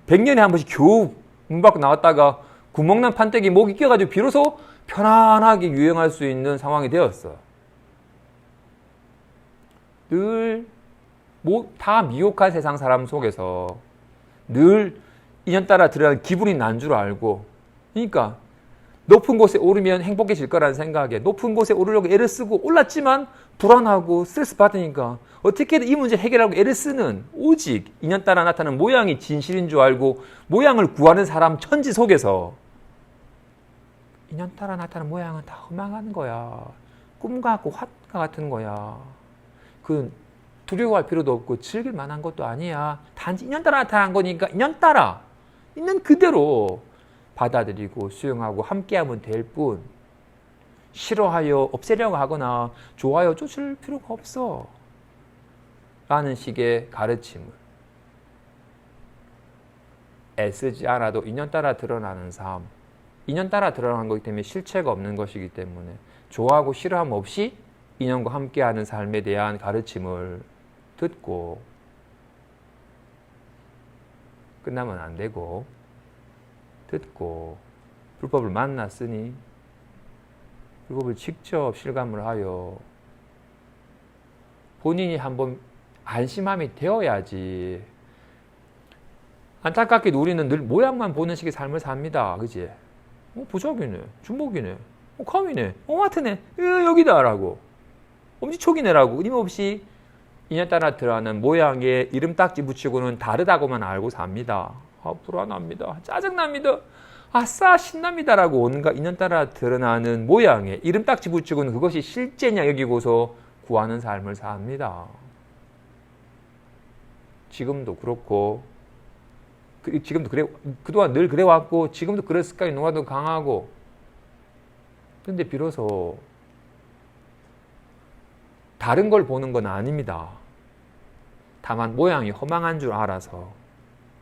Speaker 1: 100년에 한 번씩 겨우 문 밖으로 나왔다가 구멍난 판때기 목이 껴가지고 비로소 편안하게 유행할 수 있는 상황이 되었어. 늘 다 미혹한 세상 사람 속에서 늘 인연따라 들어가는 기분이 난 줄 알고, 그러니까 높은 곳에 오르면 행복해질 거라는 생각에 높은 곳에 오르려고 애를 쓰고 올랐지만 불안하고 스트레스 받으니까 어떻게든 이 문제 해결하고 애를 쓰는 오직 인연따라 나타나는 모양이 진실인 줄 알고 모양을 구하는 사람 천지 속에서 인연따라 나타나는 모양은 다 허망한 거야. 꿈 같고 화가 같은 거야. 그 두려워할 필요도 없고 즐길 만한 것도 아니야. 단지 인연따라 나타난 거니까 인연따라 있는 그대로 받아들이고 수용하고 함께하면 될 뿐, 싫어하여 없애려고 하거나 좋아요 쫓을 필요가 없어 라는 식의 가르침을 애쓰지 않아도 인연 따라 드러나는 삶, 인연 따라 드러나는 거기 때문에 실체가 없는 것이기 때문에 좋아하고 싫어함 없이 인연과 함께하는 삶에 대한 가르침을 듣고 끝나면 안 되고, 듣고 불법을 만났으니 불법을 직접 실감을 하여 본인이 한번 안심함이 되어야지. 안타깝게도 우리는 늘 모양만 보는 식의 삶을 삽니다. 그지? 부적이네, 주먹이네, 감이네, 마트네, 여기다 라고, 엄지척이네라고 끊임없이 인연 따라 드러나는 모양에 이름딱지 붙이고는 다르다고만 알고 삽니다. 불안합니다. 짜증납니다. 아싸 신납니다 라고 온갖 인연 따라 드러나는 모양에 이름딱지 붙이고는 그것이 실제냐 여기고서 구하는 삶을 삽니다. 지금도 그렇고 지금도 그래, 그동안 늘 그래왔고 지금도 그럴 습관이 너무나도 강하고, 근데 비로소 다른 걸 보는 건 아닙니다. 다만 모양이 허망한 줄 알아서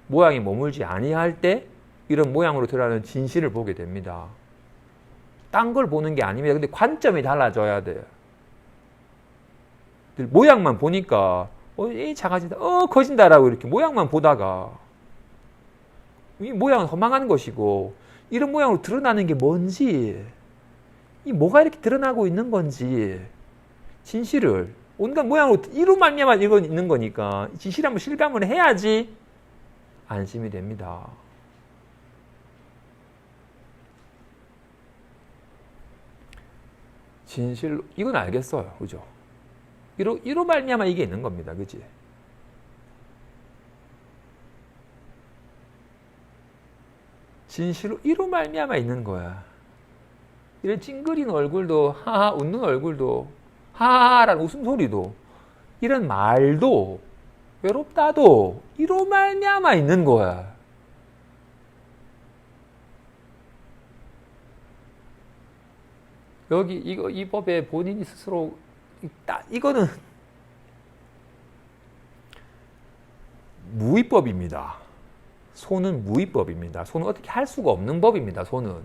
Speaker 1: 모양이 머물지 아니할 때 이런 모양으로 드러나는 진실을 보게 됩니다. 딴 걸 보는 게 아닙니다. 근데 관점이 달라져야 돼요. 모양만 보니까 이 작아진다, 커진다라고 이렇게 모양만 보다가 이 모양은 허망한 것이고 이런 모양으로 드러나는 게 뭔지, 이 뭐가 이렇게 드러나고 있는 건지 진실을 온갖 모양으로 이로 말미암아 이건 있는 거니까 진실을 한번 실감을 해야지 안심이 됩니다. 진실로 이건 알겠어요, 그죠? 이로 말미암아 이게 있는 겁니다, 그지? 진실로 이로 말미암아 있는 거야. 이런 찡그린 얼굴도 하하 웃는 얼굴도 하하라는 웃음소리도 이런 말도 외롭다도 이로 말미암아 있는 거야. 여기 이 법에 본인이 스스로 이거는 무위법입니다. 손은 무위법입니다. 손은 어떻게 할 수가 없는 법입니다. 손은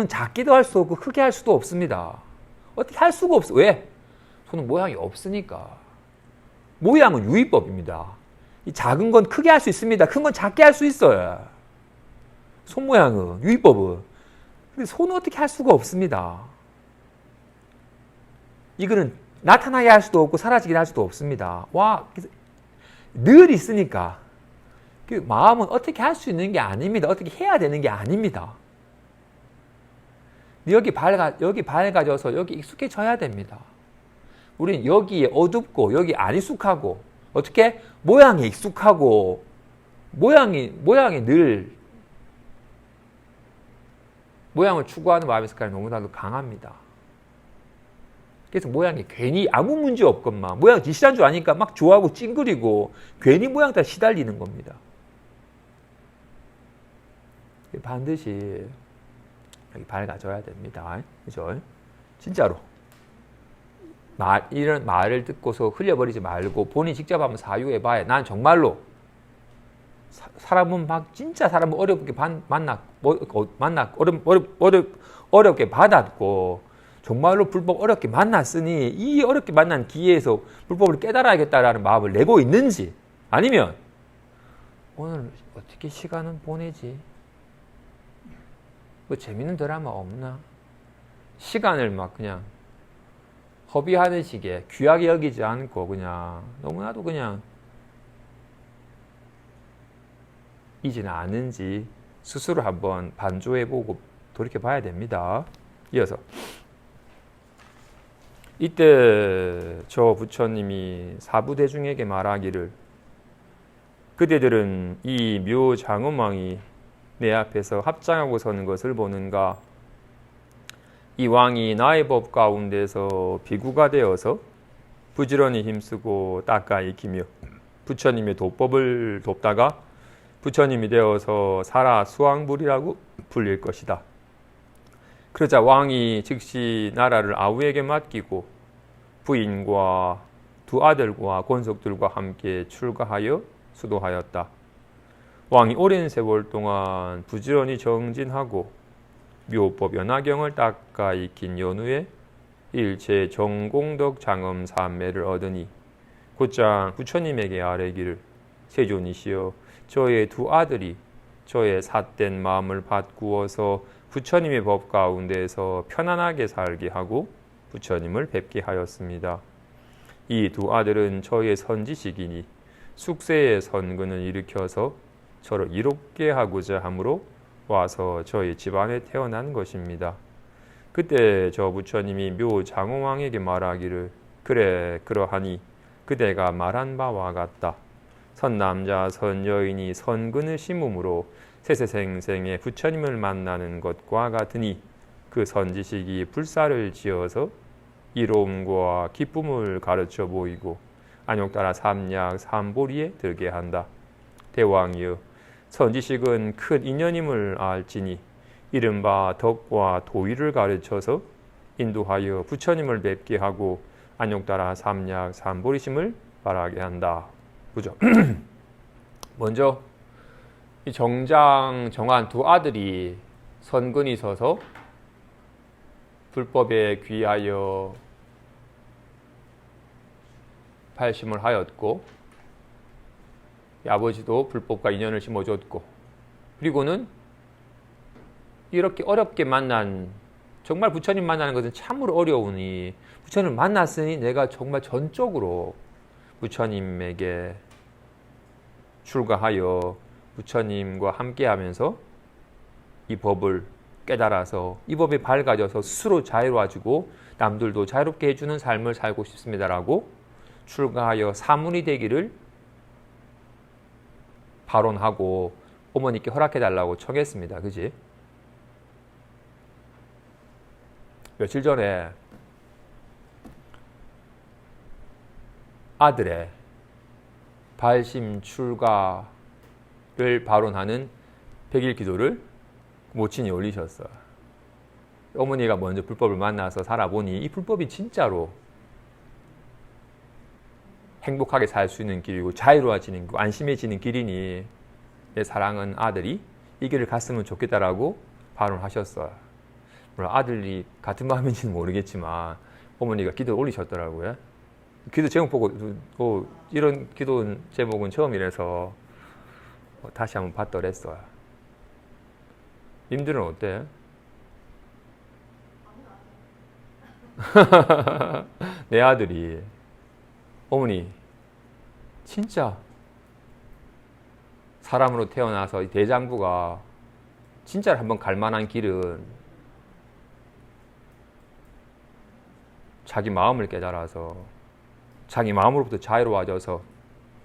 Speaker 1: 작기도 할 수 없고 크게 할 수도 없습니다. 어떻게 할 수가 없어. 왜? 손은 모양이 없으니까. 모양은 유의법입니다. 이 작은 건 크게 할 수 있습니다. 큰 건 작게 할 수 있어요. 손 모양은, 유의법은. 근데 손은 어떻게 할 수가 없습니다. 이거는 나타나게 할 수도 없고 사라지게 할 수도 없습니다. 늘 있으니까. 그 마음은 어떻게 할 수 있는 게 아닙니다. 어떻게 해야 되는 게 아닙니다. 여기 밝아져서 여기 익숙해져야 됩니다. 우리는 여기에 어둡고 여기 안 익숙하고 어떻게 모양에 익숙하고 모양이 늘 모양을 추구하는 마음의 습관이 너무나도 강합니다. 그래서 모양이 괜히 아무 문제 없건만 모양 지시한 줄 아니까 막 좋아하고 찡그리고 괜히 모양 다 시달리는 겁니다. 반드시 여기 밝아져야 됩니다. 그죠? 진짜로. 이런 말을 듣고서 흘려버리지 말고 본인 직접 한번 사유해봐야. 난 정말로 사람은 막 진짜 사람은 어렵게 어렵게 받았고 정말로 불법 어렵게 만났으니 이 어렵게 만난 기회에서 불법을 깨달아야겠다라는 마음을 내고 있는지, 아니면 오늘 어떻게 시간은 보내지? 뭐 재밌는 드라마 없나? 시간을 막 그냥 허비하는 식의 귀하게 여기지 않고 그냥 너무나도 그냥 이지는 않은지 스스로 한번 반조해보고 돌이켜봐야 됩니다. 이어서 이때 저 부처님이 사부대중에게 말하기를, 그대들은 이 묘장엄왕이 내 앞에서 합장하고 서는 것을 보는가? 이 왕이 나의 법 가운데서 비구가 되어서 부지런히 힘쓰고 닦아 익히며 부처님의 도법을 돕다가 부처님이 되어서 살아 수왕불이라고 불릴 것이다. 그러자 왕이 즉시 나라를 아우에게 맡기고 부인과 두 아들과 권속들과 함께 출가하여 수도하였다. 왕이 오랜 세월 동안 부지런히 정진하고 묘법 연화경을 닦아 익힌 연후에 일체 정공덕 장엄 삼매를 얻으니 곧장 부처님에게 아뢰기를, 세존이시여, 저의 두 아들이 저의 삿된 마음을 바꾸어서 부처님의 법 가운데서 편안하게 살게 하고 부처님을 뵙게 하였습니다. 이 두 아들은 저의 선지식이니 숙세의 선근을 일으켜서 저를 이롭게 하고자 함으로 와서 저희 집안에 태어난 것입니다. 그때 저 부처님이 묘장엄왕에게 말하기를, 그래 그러하니 그대가 말한 바와 같다. 선남자 선여인이 선근을 심음으로 세세생생에 부처님을 만나는 것과 같으니 그 선지식이 불사를 지어서 이로움과 기쁨을 가르쳐 보이고 안욕따라 삼약 삼보리에 들게 한다. 대왕이여, 선지식은 큰 인연임을 알지니 이른바 덕과 도의를 가르쳐서 인도하여 부처님을 뵙게 하고 안욕따라 삼약 삼보리심을 바라게 한다. 그죠? 먼저 이 정장 정한 두 아들이 선근이 서서 불법에 귀하여 발심을 하였고, 아버지도 불법과 인연을 심어줬고, 그리고는 이렇게 어렵게 만난, 정말 부처님 만나는 것은 참으로 어려우니 부처님을 만났으니 내가 정말 전적으로 부처님에게 출가하여 부처님과 함께하면서 이 법을 깨달아서 이 법에 밝아져서 스스로 자유로워지고 남들도 자유롭게 해주는 삶을 살고 싶습니다라고 출가하여 사문이 되기를 발언하고 어머니께 허락해달라고 청했습니다. 그지? 며칠 전에 아들의 발심 출가를 발언하는 100일 기도를 모친이 올리셨어요. 어머니가 먼저 불법을 만나서 살아보니 이 불법이 진짜로 행복하게 살 수 있는 길이고 자유로워지는 길, 안심해지는 길이니 내 사랑하는 아들이 이 길을 갔으면 좋겠다라고 발언하셨어요. 물론 아들이 같은 마음인지는 모르겠지만 어머니가 기도를 올리셨더라고요. 기도 제목 보고 이런 기도 제목은 처음이라서 다시 한번 봤더랬어요. 님들은 어때? 내 아들이 어머니 진짜 사람으로 태어나서 대장부가 진짜 한번 갈 만한 길은 자기 마음을 깨달아서 자기 마음으로부터 자유로워져서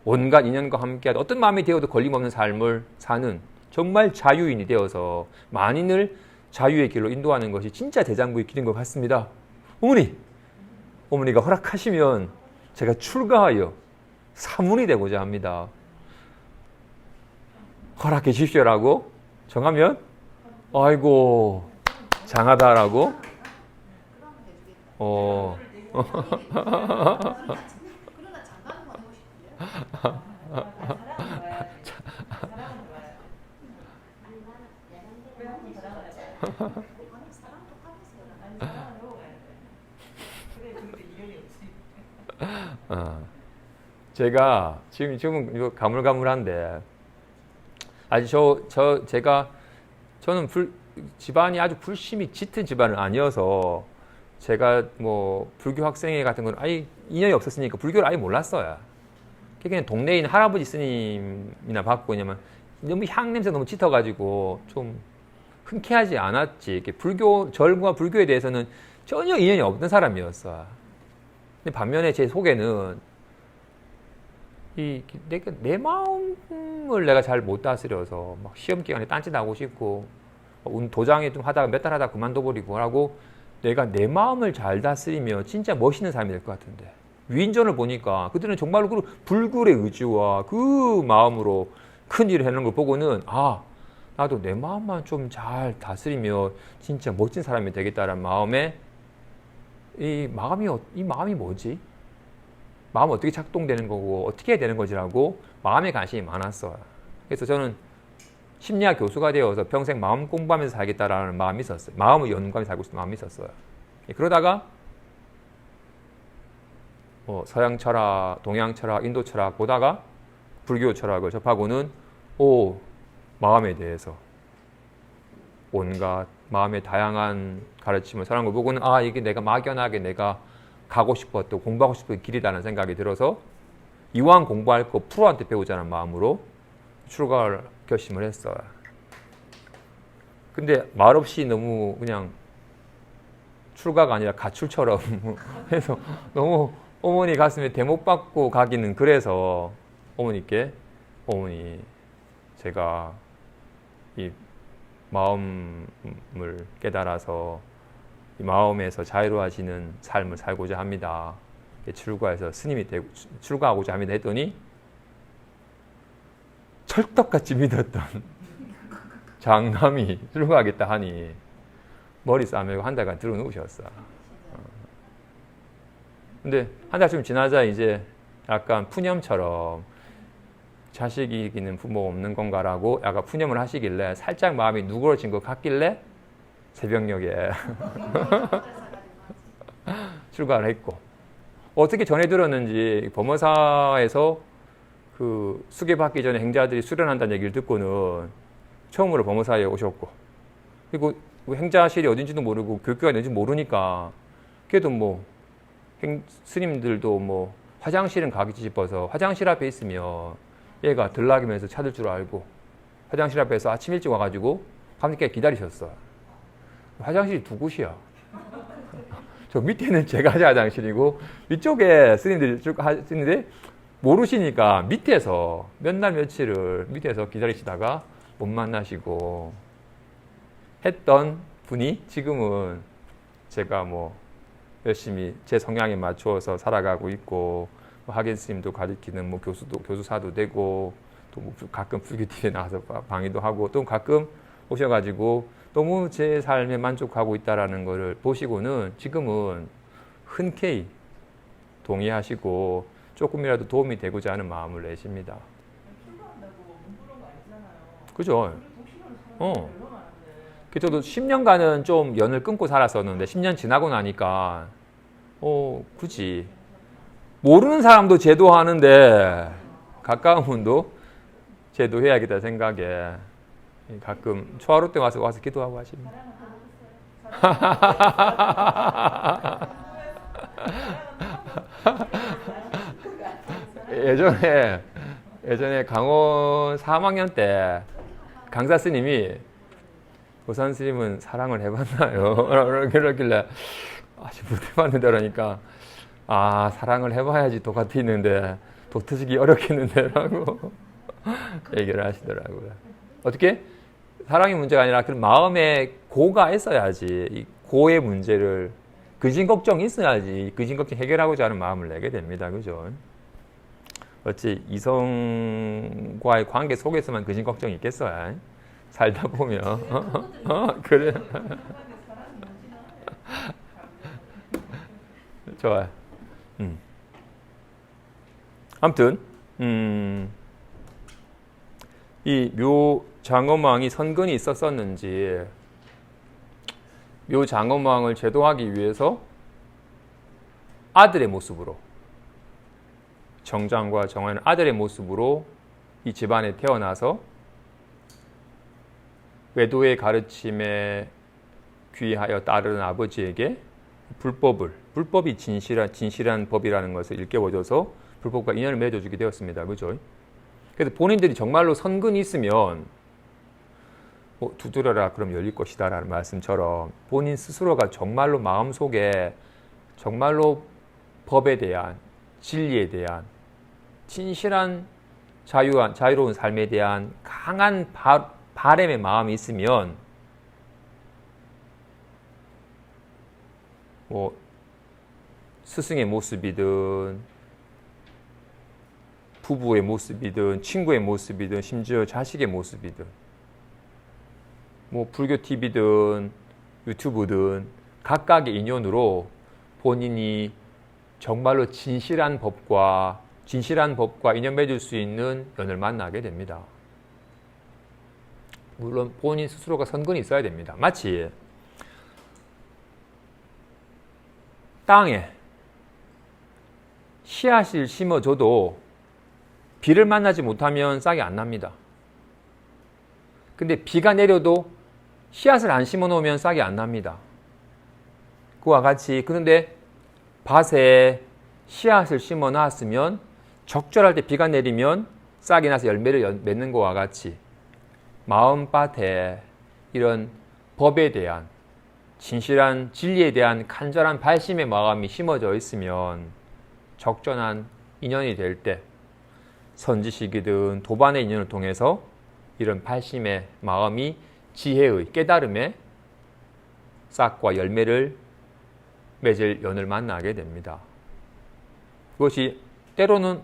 Speaker 1: 온갖 인연과 함께하는 어떤 마음이 되어도 걸림없는 삶을 사는 정말 자유인이 되어서 만인을 자유의 길로 인도하는 것이 진짜 대장부의 길인 것 같습니다. 어머니 어머니가 허락하시면 제가 출가하여 사문이 되고자 합니다. 허락해 주십시오라고 정하면 아이고 장하다라고 제가 지금은 이거 가물가물한데 아직 저는 집안이 아주 불심이 짙은 집안은 아니어서 제가 뭐 불교 학생회 같은 건 아예 인연이 없었으니까 불교를 아예 몰랐어요. 그냥 동네에 있는 할아버지 스님이나 받고 왜냐면 너무 향 냄새 너무 짙어가지고 좀 흔쾌하지 않았지. 이렇게 절과 불교에 대해서는 전혀 인연이 없던 사람이었어. 근데 반면에 제 속에는 내 마음을 내가 잘 못 다스려서 막 시험 기간에 딴짓하고 싶고 도장에 좀 하다가 몇 달 하다가 그만둬버리고 하고 내가 내 마음을 잘 다스리면 진짜 멋있는 사람이 될 것 같은데 위인전을 보니까 그들은 정말로 그 불굴의 의지와 그 마음으로 큰 일을 해놓은 걸 보고는 나도 내 마음만 좀 잘 다스리면 진짜 멋진 사람이 되겠다는 마음에 이 마음이 뭐지? 마음 어떻게 작동되는 거고 어떻게 해야 되는 거지라고 마음에 관심이 많았어요. 그래서 저는 심리학 교수가 되어서 평생 마음 공부하면서 살겠다라는 마음이 있었어요. 마음을 연구하면서 살고 싶은 마음이 있었어요. 그러다가 서양 철학, 동양 철학, 인도 철학 보다가 불교 철학을 접하고는 마음에 대해서 온갖 마음의 다양한 가르침을 사는 걸 보고는 이게 내가 막연하게 내가 가고 싶었던 공부하고 싶은 길이라는 생각이 들어서 이왕 공부할 거 프로한테 배우자는 마음으로 출가를 결심을 했어요. 근데 말없이 너무 그냥 출가가 아니라 가출처럼 해서 너무 어머니 가슴에 대못 박고 가기는 그래서 어머니께 어머니 제가 이 마음을 깨달아서 이 마음에서 자유로워지는 삶을 살고자 합니다. 출가해서 스님이 되고 출가하고자 합니다 했더니 철떡같이 믿었던 장남이 출가하겠다 하니 머리 싸매고 한 달간 들어 누우셨어. 근데 한 달쯤 지나자 이제 약간 푸념처럼 자식이 이기는 부모가 없는 건가라고 약간 푸념을 하시길래 살짝 마음이 누그러진 것 같길래 새벽녘에 출가를 했고 어떻게 전해 들었는지 범어사에서 그 수계받기 전에 행자들이 수련한다는 얘기를 듣고는 처음으로 범어사에 오셨고 그리고 행자실이 어딘지도 모르고 교육기관이 어딘지 모르니까 그래도 뭐 스님들도 뭐 화장실은 가기 싶어서 화장실 앞에 있으면 얘가 들락이면서 찾을 줄 알고 화장실 앞에서 아침 일찍 와가지고 밤늦게 기다리셨어. 화장실이 두 곳이야. 저 밑에는 제가 화장실이고 위쪽에 스님들이 쭉 하시는데 모르시니까 밑에서 몇 날 며칠을 밑에서 기다리시다가 못 만나시고 했던 분이 지금은 제가 뭐 열심히 제 성향에 맞추어서 살아가고 있고 학연 스님도 가르치는 뭐 교수사도 되고 또 뭐 가끔 불교TV에 나와서 강의도 하고 또 가끔 오셔가지고 너무 제 삶에 만족하고 있다라는 것을 보시고는 지금은 흔쾌히 동의하시고 조금이라도 도움이 되고자 하는 마음을 내십니다. 그죠? 저도 10년간은 좀 연을 끊고 살았었는데 10년 지나고 나니까 굳이 모르는 사람도 제도하는데 가까운 분도 제도해야겠다 생각에 가끔 초하루 때 와서 기도하고 하십니다. 예전에 강원 3학년 때 강사 스님이 보산 스님은 사랑을 해봤나요? 그러길래 아직 못 해봤는데 그러니까 사랑을 해봐야지 도같이 있는데 독 트시기 어렵겠는데 라고 얘기를 하시더라고요. 어떻게? 사랑의 문제가 아니라 그 마음에 고가 있어야지 이 고의 문제를 근심 걱정이 있어야지 근심 걱정 해결하고자 하는 마음을 내게 됩니다. 그죠? 어찌 이성과의 관계 속에서만 근심 걱정이 있겠어요? 살다 보면. 그래. 좋아요. 아무튼 이 묘장엄왕이 선근이 있었었는지 묘장엄왕을 제도하기 위해서 아들의 모습으로 정장과 정화는 아들의 모습으로 이 집안에 태어나서 외도의 가르침에 귀하여 따르는 아버지에게 불법이 진실한 법이라는 것을 일깨워줘서 불법과 인연을 맺어주게 되었습니다. 그죠? 그래서 본인들이 정말로 선근이 있으면 두드려라 그럼 열릴 것이다 라는 말씀처럼 본인 스스로가 정말로 마음속에 정말로 법에 대한 진리에 대한 진실한 자유로운 삶에 대한 강한 바람의 마음이 있으면 스승의 모습이든 부부의 모습이든 친구의 모습이든 심지어 자식의 모습이든 불교 TV든 유튜브든 각각의 인연으로 본인이 정말로 진실한 법과 인연 맺을 수 있는 연을 만나게 됩니다. 물론 본인 스스로가 선근이 있어야 됩니다. 마치 땅에 씨앗을 심어줘도 비를 만나지 못하면 싹이 안 납니다. 근데 비가 내려도 씨앗을 안 심어 놓으면 싹이 안 납니다. 그와 같이 그런데 밭에 씨앗을 심어 놨으면 적절할 때 비가 내리면 싹이 나서 열매를 맺는 것과 같이 마음밭에 이런 법에 대한 진실한 진리에 대한 간절한 발심의 마음이 심어져 있으면 적절한 인연이 될 때 선지식이든 도반의 인연을 통해서 이런 발심의 마음이 지혜의 깨달음의 싹과 열매를 맺을 연을 만나게 됩니다. 그것이 때로는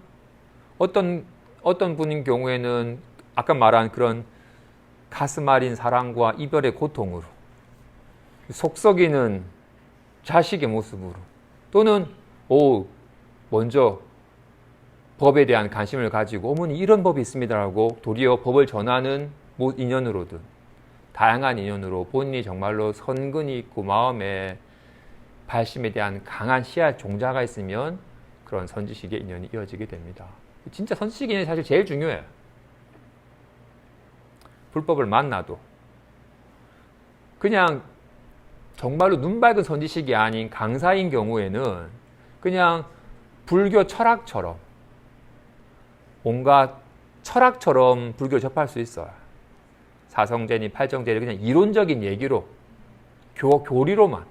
Speaker 1: 어떤 분인 경우에는 아까 말한 그런 가슴 아린 사랑과 이별의 고통으로 속썩이는 자식의 모습으로 또는 먼저 법에 대한 관심을 가지고 어머니 이런 법이 있습니다라고 도리어 법을 전하는 인연으로든 다양한 인연으로 본인이 정말로 선근이 있고 마음에 발심에 대한 강한 씨앗 종자가 있으면 그런 선지식의 인연이 이어지게 됩니다. 진짜 선지식 인연이 사실 제일 중요해요. 불법을 만나도 그냥 정말로 눈 밝은 선지식이 아닌 강사인 경우에는 그냥 불교 철학처럼 온갖 철학처럼 불교를 접할 수 있어요. 사성제니 팔정제니 그냥 이론적인 얘기로 교리로만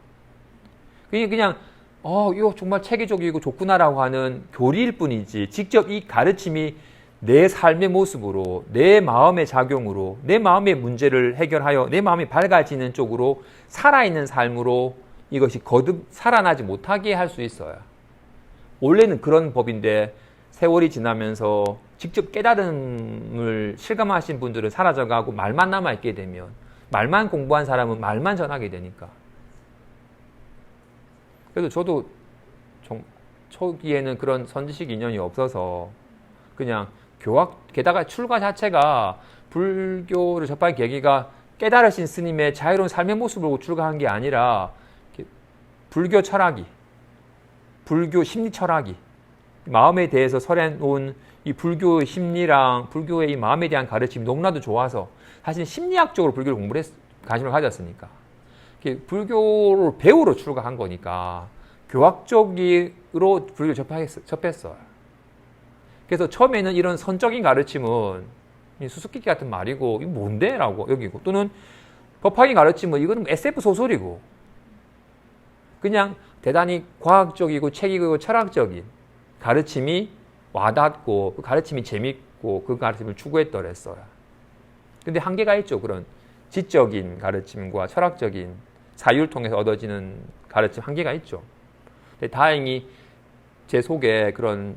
Speaker 1: 그냥 이거 정말 체계적이고 좋구나라고 하는 교리일 뿐이지 직접 이 가르침이 내 삶의 모습으로 내 마음의 작용으로 내 마음의 문제를 해결하여 내 마음이 밝아지는 쪽으로 살아있는 삶으로 이것이 거듭 살아나지 못하게 할 수 있어요. 원래는 그런 법인데 세월이 지나면서 직접 깨달음을 실감하신 분들은 사라져가고 말만 남아있게 되면 말만 공부한 사람은 말만 전하게 되니까 그래서 저도 초기에는 그런 선지식 인연이 없어서 그냥 게다가 출가 자체가 불교를 접한 계기가 깨달으신 스님의 자유로운 삶의 모습을 보고 출가한 게 아니라 불교 철학이 불교 심리 철학이 마음에 대해서 설해놓은 이 불교의 심리랑 불교의 이 마음에 대한 가르침이 너무나도 좋아서 사실 심리학적으로 불교를 공부를 관심을 가졌으니까 불교를 배우러 출가한 거니까 교학적으로 불교를 접했어요. 그래서 처음에는 이런 선적인 가르침은 수수께끼 같은 말이고 이거 뭔데? 라고 여기고 또는 법학인 가르침은 이거는 SF 소설이고 그냥 대단히 과학적이고 책이고 철학적인 가르침이 와닿고 그 가르침이 재밌고 그 가르침을 추구했더랬어요. 근데 한계가 있죠. 그런 지적인 가르침과 철학적인 사유를 통해서 얻어지는 가르침 한계가 있죠. 근데 다행히 제 속에 그런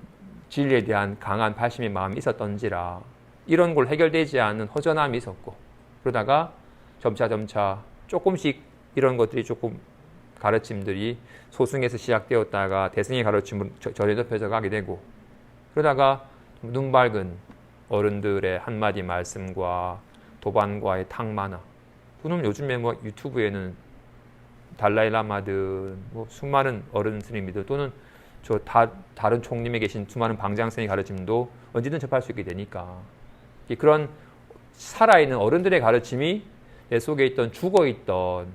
Speaker 1: 진리에 대한 강한 발심의 마음이 있었던지라 이런 걸 해결되지 않은 허전함이 있었고, 그러다가 점차 조금씩 이런 것들이 조금 가르침들이 소승에서 시작되었다가 대승의 가르침으로 절에 덮여져 가게 되고, 그러다가 눈 밝은 어른들의 한마디 말씀과 도반과의 탕마나, 그럼 요즘에 뭐 유튜브에는 달라이라마든 뭐 수많은 어른 스님이들 또는 다른 총림에 계신 수많은 방장스님의 가르침도 언제든 접할 수 있게 되니까, 그런 살아있는 어른들의 가르침이 내 속에 있던 죽어있던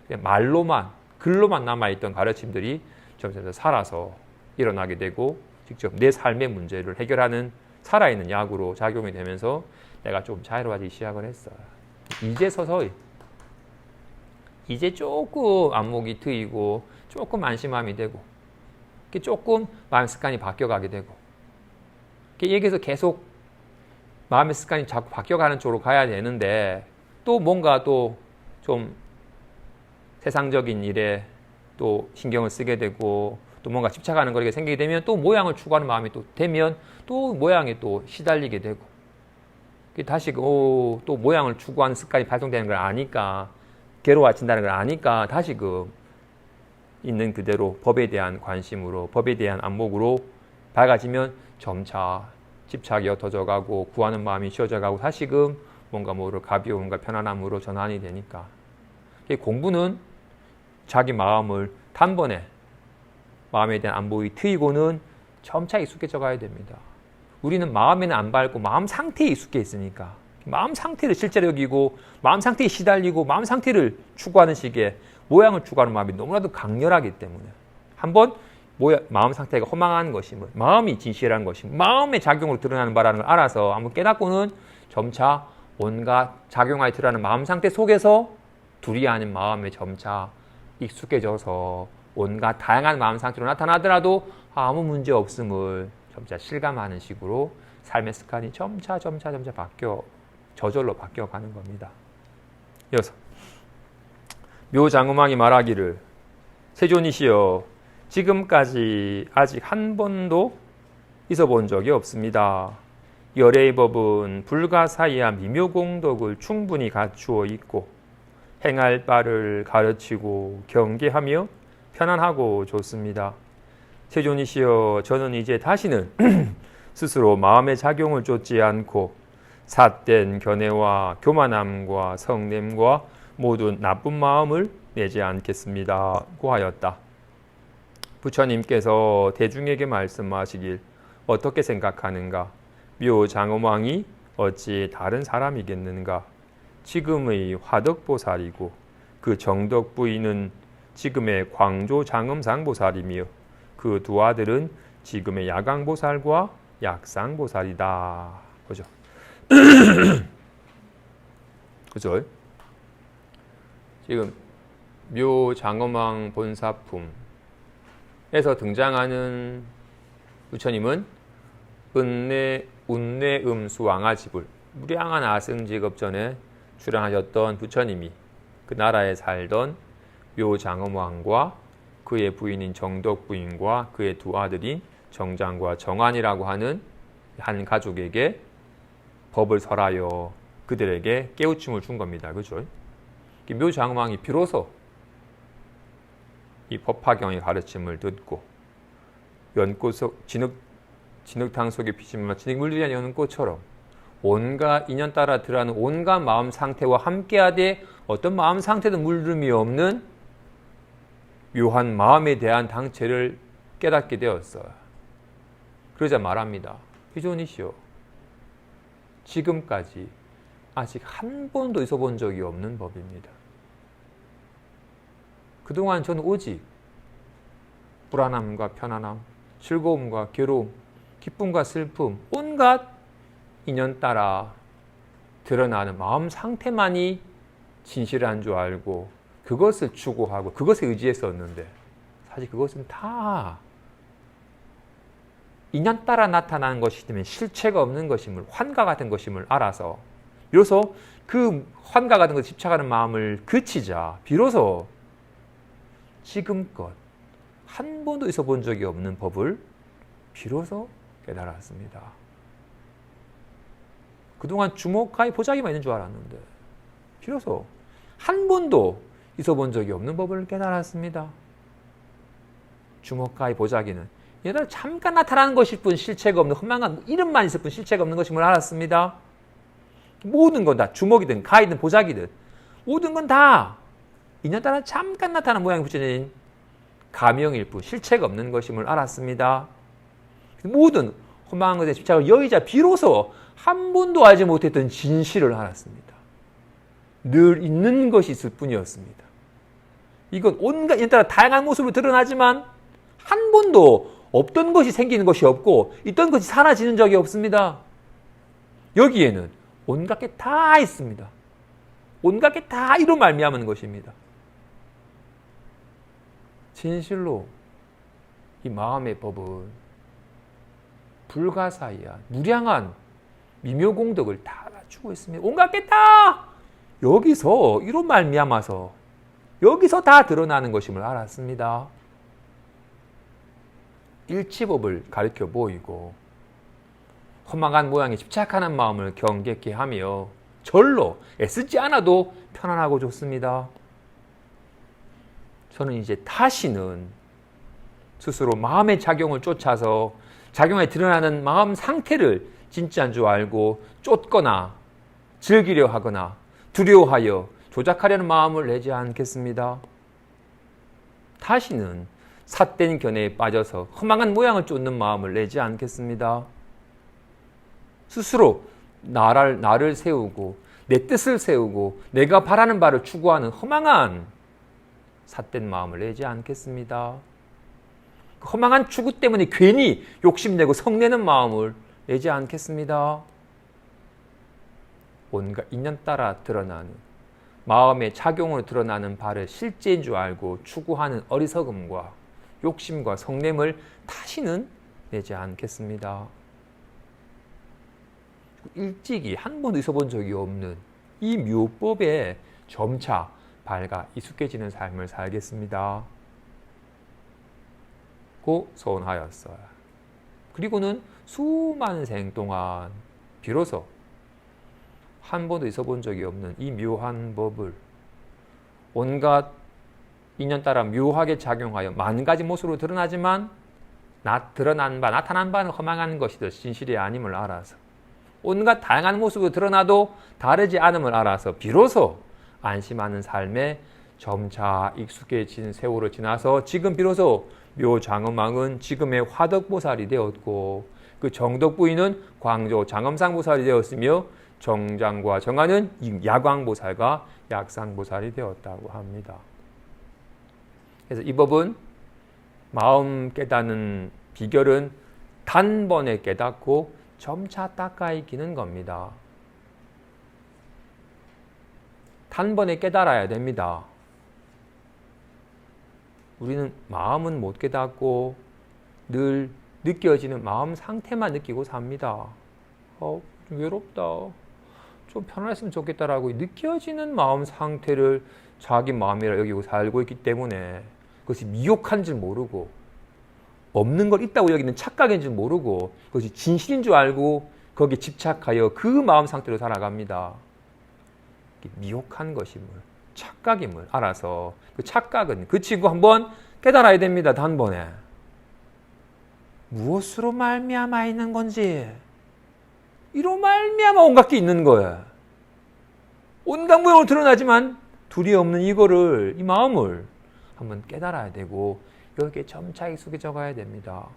Speaker 1: 그냥 말로만 글로만 남아있던 가르침들이 점점 살아서 일어나게 되고 직접 내 삶의 문제를 해결하는 살아있는 약으로 작용이 되면서 내가 좀 자유로워지기 시작을 했어요. 이제 서서히, 이제 조금 안목이 트이고 조금 안심함이 되고 조금 마음의 습관이 바뀌어가게 되고, 여기서 계속 마음의 습관이 자꾸 바뀌어가는 쪽으로 가야 되는데 또 뭔가 또 좀 세상적인 일에 또 신경을 쓰게 되고 또 뭔가 집착하는 거리가 생기게 되면 또 모양을 추구하는 마음이 또 되면 또 모양에 또 시달리게 되고, 다시 또 모양을 추구하는 습관이 발동되는 걸 아니까, 괴로워진다는 걸 아니까 다시 있는 그대로 법에 대한 관심으로, 법에 대한 안목으로 밝아지면 점차 집착이 옅어져 가고 구하는 마음이 쉬워져 가고 다시금 뭔가 모를 가벼움과 편안함으로 전환이 되니까, 공부는 자기 마음을 단번에 마음에 대한 안목이 트이고는 점차 익숙해져 가야 됩니다. 우리는 마음에는 안 밝고 마음 상태에 익숙해 있으니까 마음 상태를 실제로 여기고 마음 상태에 시달리고 마음 상태를 추구하는 식의 모양을 추구하는 마음이 너무나도 강렬하기 때문에 한번 마음 상태가 허망한 것임을, 마음이 진실한 것임을, 마음의 작용으로 드러나는 바라는 걸 알아서 한번 깨닫고는 점차 온갖 작용하여 드러나는 마음 상태 속에서 둘이 아닌 마음에 점차 익숙해져서 온갖 다양한 마음 상태로 나타나더라도 아무 문제 없음을 점차 실감하는 식으로 삶의 습관이 점차 저절로 바뀌어가는 겁니다. 이어서 묘장엄왕이 말하기를, 세존이시여, 지금까지 아직 한 번도 있어 본 적이 없습니다. 열애의 법은 불가사의한 미묘공덕을 충분히 갖추어 있고 행할 바를 가르치고 경계하며 편안하고 좋습니다. 세존이시여, 저는 이제 다시는 스스로 마음의 작용을 쫓지 않고 삿된 견해와 교만함과 성냄과 모든 나쁜 마음을 내지 않겠습니다. 고 하였다. 부처님께서 대중에게 말씀하시길, 어떻게 생각하는가? 묘장엄왕이 어찌 다른 사람이겠는가? 지금의 화덕보살이고 그 정덕부인은 지금의 광조장엄상보살이며 그 두 아들은 지금의 야광보살과 약상보살이다. 그죠? 그죠? 지금 묘장엄왕 본사품에서 등장하는 부처님은 운내음수왕아집을 무량한 아승직업 전에 출연하셨던 부처님이 그 나라에 살던 묘장엄왕과 그의 부인인 정덕부인과 그의 두 아들인 정장과 정안이라고 하는 한 가족에게 법을 설하여 그들에게 깨우침을 준 겁니다. 그렇죠? 묘장엄왕이 비로소 이 법화경의 가르침을 듣고 연꽃 속 진흙탕 속에 피지만 진흙 물들이 아닌 연꽃처럼 온갖 인연 따라 드러나는 온갖 마음 상태와 함께하되 어떤 마음 상태도 물들음이 없는 묘한 마음에 대한 당체를 깨닫게 되었어요. 그러자 말합니다. 희존이시여, 지금까지 아직 한 번도 있어 본 적이 없는 법입니다. 그동안 저는 오직 불안함과 편안함, 즐거움과 괴로움, 기쁨과 슬픔, 온갖 인연 따라 드러나는 마음 상태만이 진실한 줄 알고 그것을 추구하고 그것에 의지했었는데, 사실 그것은 다 인연 따라 나타나는 것이기 때문에 실체가 없는 것임을, 환가 같은 것임을 알아서 비로소 그 환가 같은 것에 집착하는 마음을 그치자 비로소 지금껏 한 번도 있어 본 적이 없는 법을 비로소 깨달았습니다. 그동안 주먹가에 보자기만 있는 줄 알았는데 비로소 한 번도 있어 본 적이 없는 법을 깨달았습니다. 주먹가에 보자기는 얘들 잠깐 나타나는 것일 뿐 실체가 없는 허망한 이름만 있을 뿐 실체가 없는 것임을 알았습니다. 모든 건 다 주먹이든 가이든 보자기든 모든 건 다 인연 따라 잠깐 나타나는 모양이 붙여진 가명일 뿐 실체가 없는 것임을 알았습니다. 모든 허망한 것에 집착을 여의자 비로소 한 번도 알지 못했던 진실을 알았습니다. 늘 있는 것이 있을 뿐이었습니다. 이건 온갖 인연 따라 다양한 모습으로 드러나지만 한 번도 없던 것이 생기는 것이 없고 있던 것이 사라지는 적이 없습니다. 여기에는 온갖 게 다 있습니다. 온갖 게 다 이로 말미암은 것입니다. 진실로 이 마음의 법은 불가사의한 무량한 미묘공덕을 다 갖추고 있습니다. 온갖 게 다 여기서 이로 말미암아서 여기서 다 드러나는 것임을 알았습니다. 일치법을 가르쳐 보이고 허망한 모양에 집착하는 마음을 경계케 하며 절로 애쓰지 않아도 편안하고 좋습니다. 저는 이제 다시는 스스로 마음의 작용을 쫓아서 작용에 드러나는 마음 상태를 진짜인 줄 알고 쫓거나 즐기려 하거나 두려워하여 조작하려는 마음을 내지 않겠습니다. 다시는 삿된 견해에 빠져서 허망한 모양을 쫓는 마음을 내지 않겠습니다. 스스로 나를 세우고 내 뜻을 세우고 내가 바라는 바를 추구하는 허망한 삿된 마음을 내지 않겠습니다. 그 허망한 추구 때문에 괜히 욕심내고 성내는 마음을 내지 않겠습니다. 온갖 인연 따라 드러나는 마음의 작용으로 드러나는 바를 실제인 줄 알고 추구하는 어리석음과 욕심과 성냄을 다시는 내지 않겠습니다. 일찍이 한 번도 있어본 적이 없는 이 묘법에 점차 밝아 익숙해지는 삶을 살겠습니다. 고 소원하였어요. 그리고는 수많은 생 동안 비로소 한 번도 있어본 적이 없는 이 묘한 법을 온갖 인연 따라 묘하게 작용하여 만 가지 모습으로 드러나지만 나타난 바는 허망한 것이듯 진실이 아님을 알아서 온갖 다양한 모습으로 드러나도 다르지 않음을 알아서 비로소 안심하는 삶에 점차 익숙해진 세월을 지나서 지금 비로소 묘장엄왕은 지금의 화덕보살이 되었고 그 정덕부인은 광조 장엄상보살이 되었으며 정장과 정화는 야광보살과 약상보살이 되었다고 합니다. 그래서 이 법은 마음 깨닫는 비결은 단번에 깨닫고 점차 닦아 익히는 겁니다. 단번에 깨달아야 됩니다. 우리는 마음은 못 깨닫고 늘 느껴지는 마음 상태만 느끼고 삽니다. 좀 외롭다. 좀 편안했으면 좋겠다라고 느껴지는 마음 상태를 자기 마음이라 여기고 살고 있기 때문에 그것이 미혹한 줄 모르고 없는 걸 있다고 여기는 착각인 줄 모르고 그것이 진실인 줄 알고 거기에 집착하여 그 마음 상태로 살아갑니다. 미혹한 것임을 착각임을 알아서 그 착각은 그치고 한번 깨달아야 됩니다. 단번에 무엇으로 말미암아 있는 건지 이로 말미암아 온갖 게 있는 거예요. 온갖 모양으로 드러나지만 둘이 없는 이거를 이 마음을 한번 깨달아야 되고 여기에 점차 익숙해져 가야 됩니다.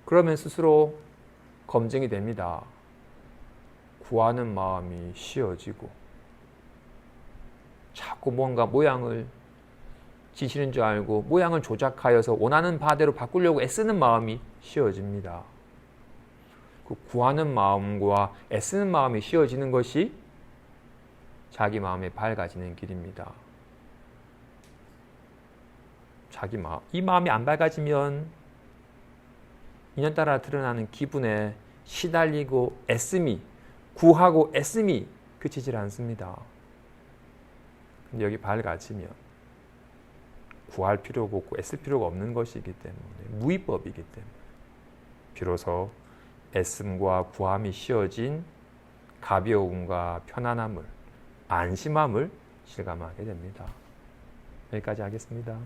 Speaker 1: 그러면 스스로 검증이 됩니다. 구하는 마음이 쉬어지고 자꾸 뭔가 모양을 지시는 줄 알고 모양을 조작하여서 원하는 바대로 바꾸려고 애쓰는 마음이 쉬어집니다. 그 구하는 마음과 애쓰는 마음이 쉬어지는 것이 자기 마음에 밝아지는 길입니다. 이 마음이 안 밝아지면 인연 따라 드러나는 기분에 시달리고 애씀이 구하고 애씀이 그치질 않습니다. 근데 여기 밝아지면 구할 필요가 없고 애쓸 필요가 없는 것이기 때문에 무위법이기 때문에 비로소 애씀과 구함이 씌어진 가벼움과 편안함을 안심함을 실감하게 됩니다. 여기까지 하겠습니다.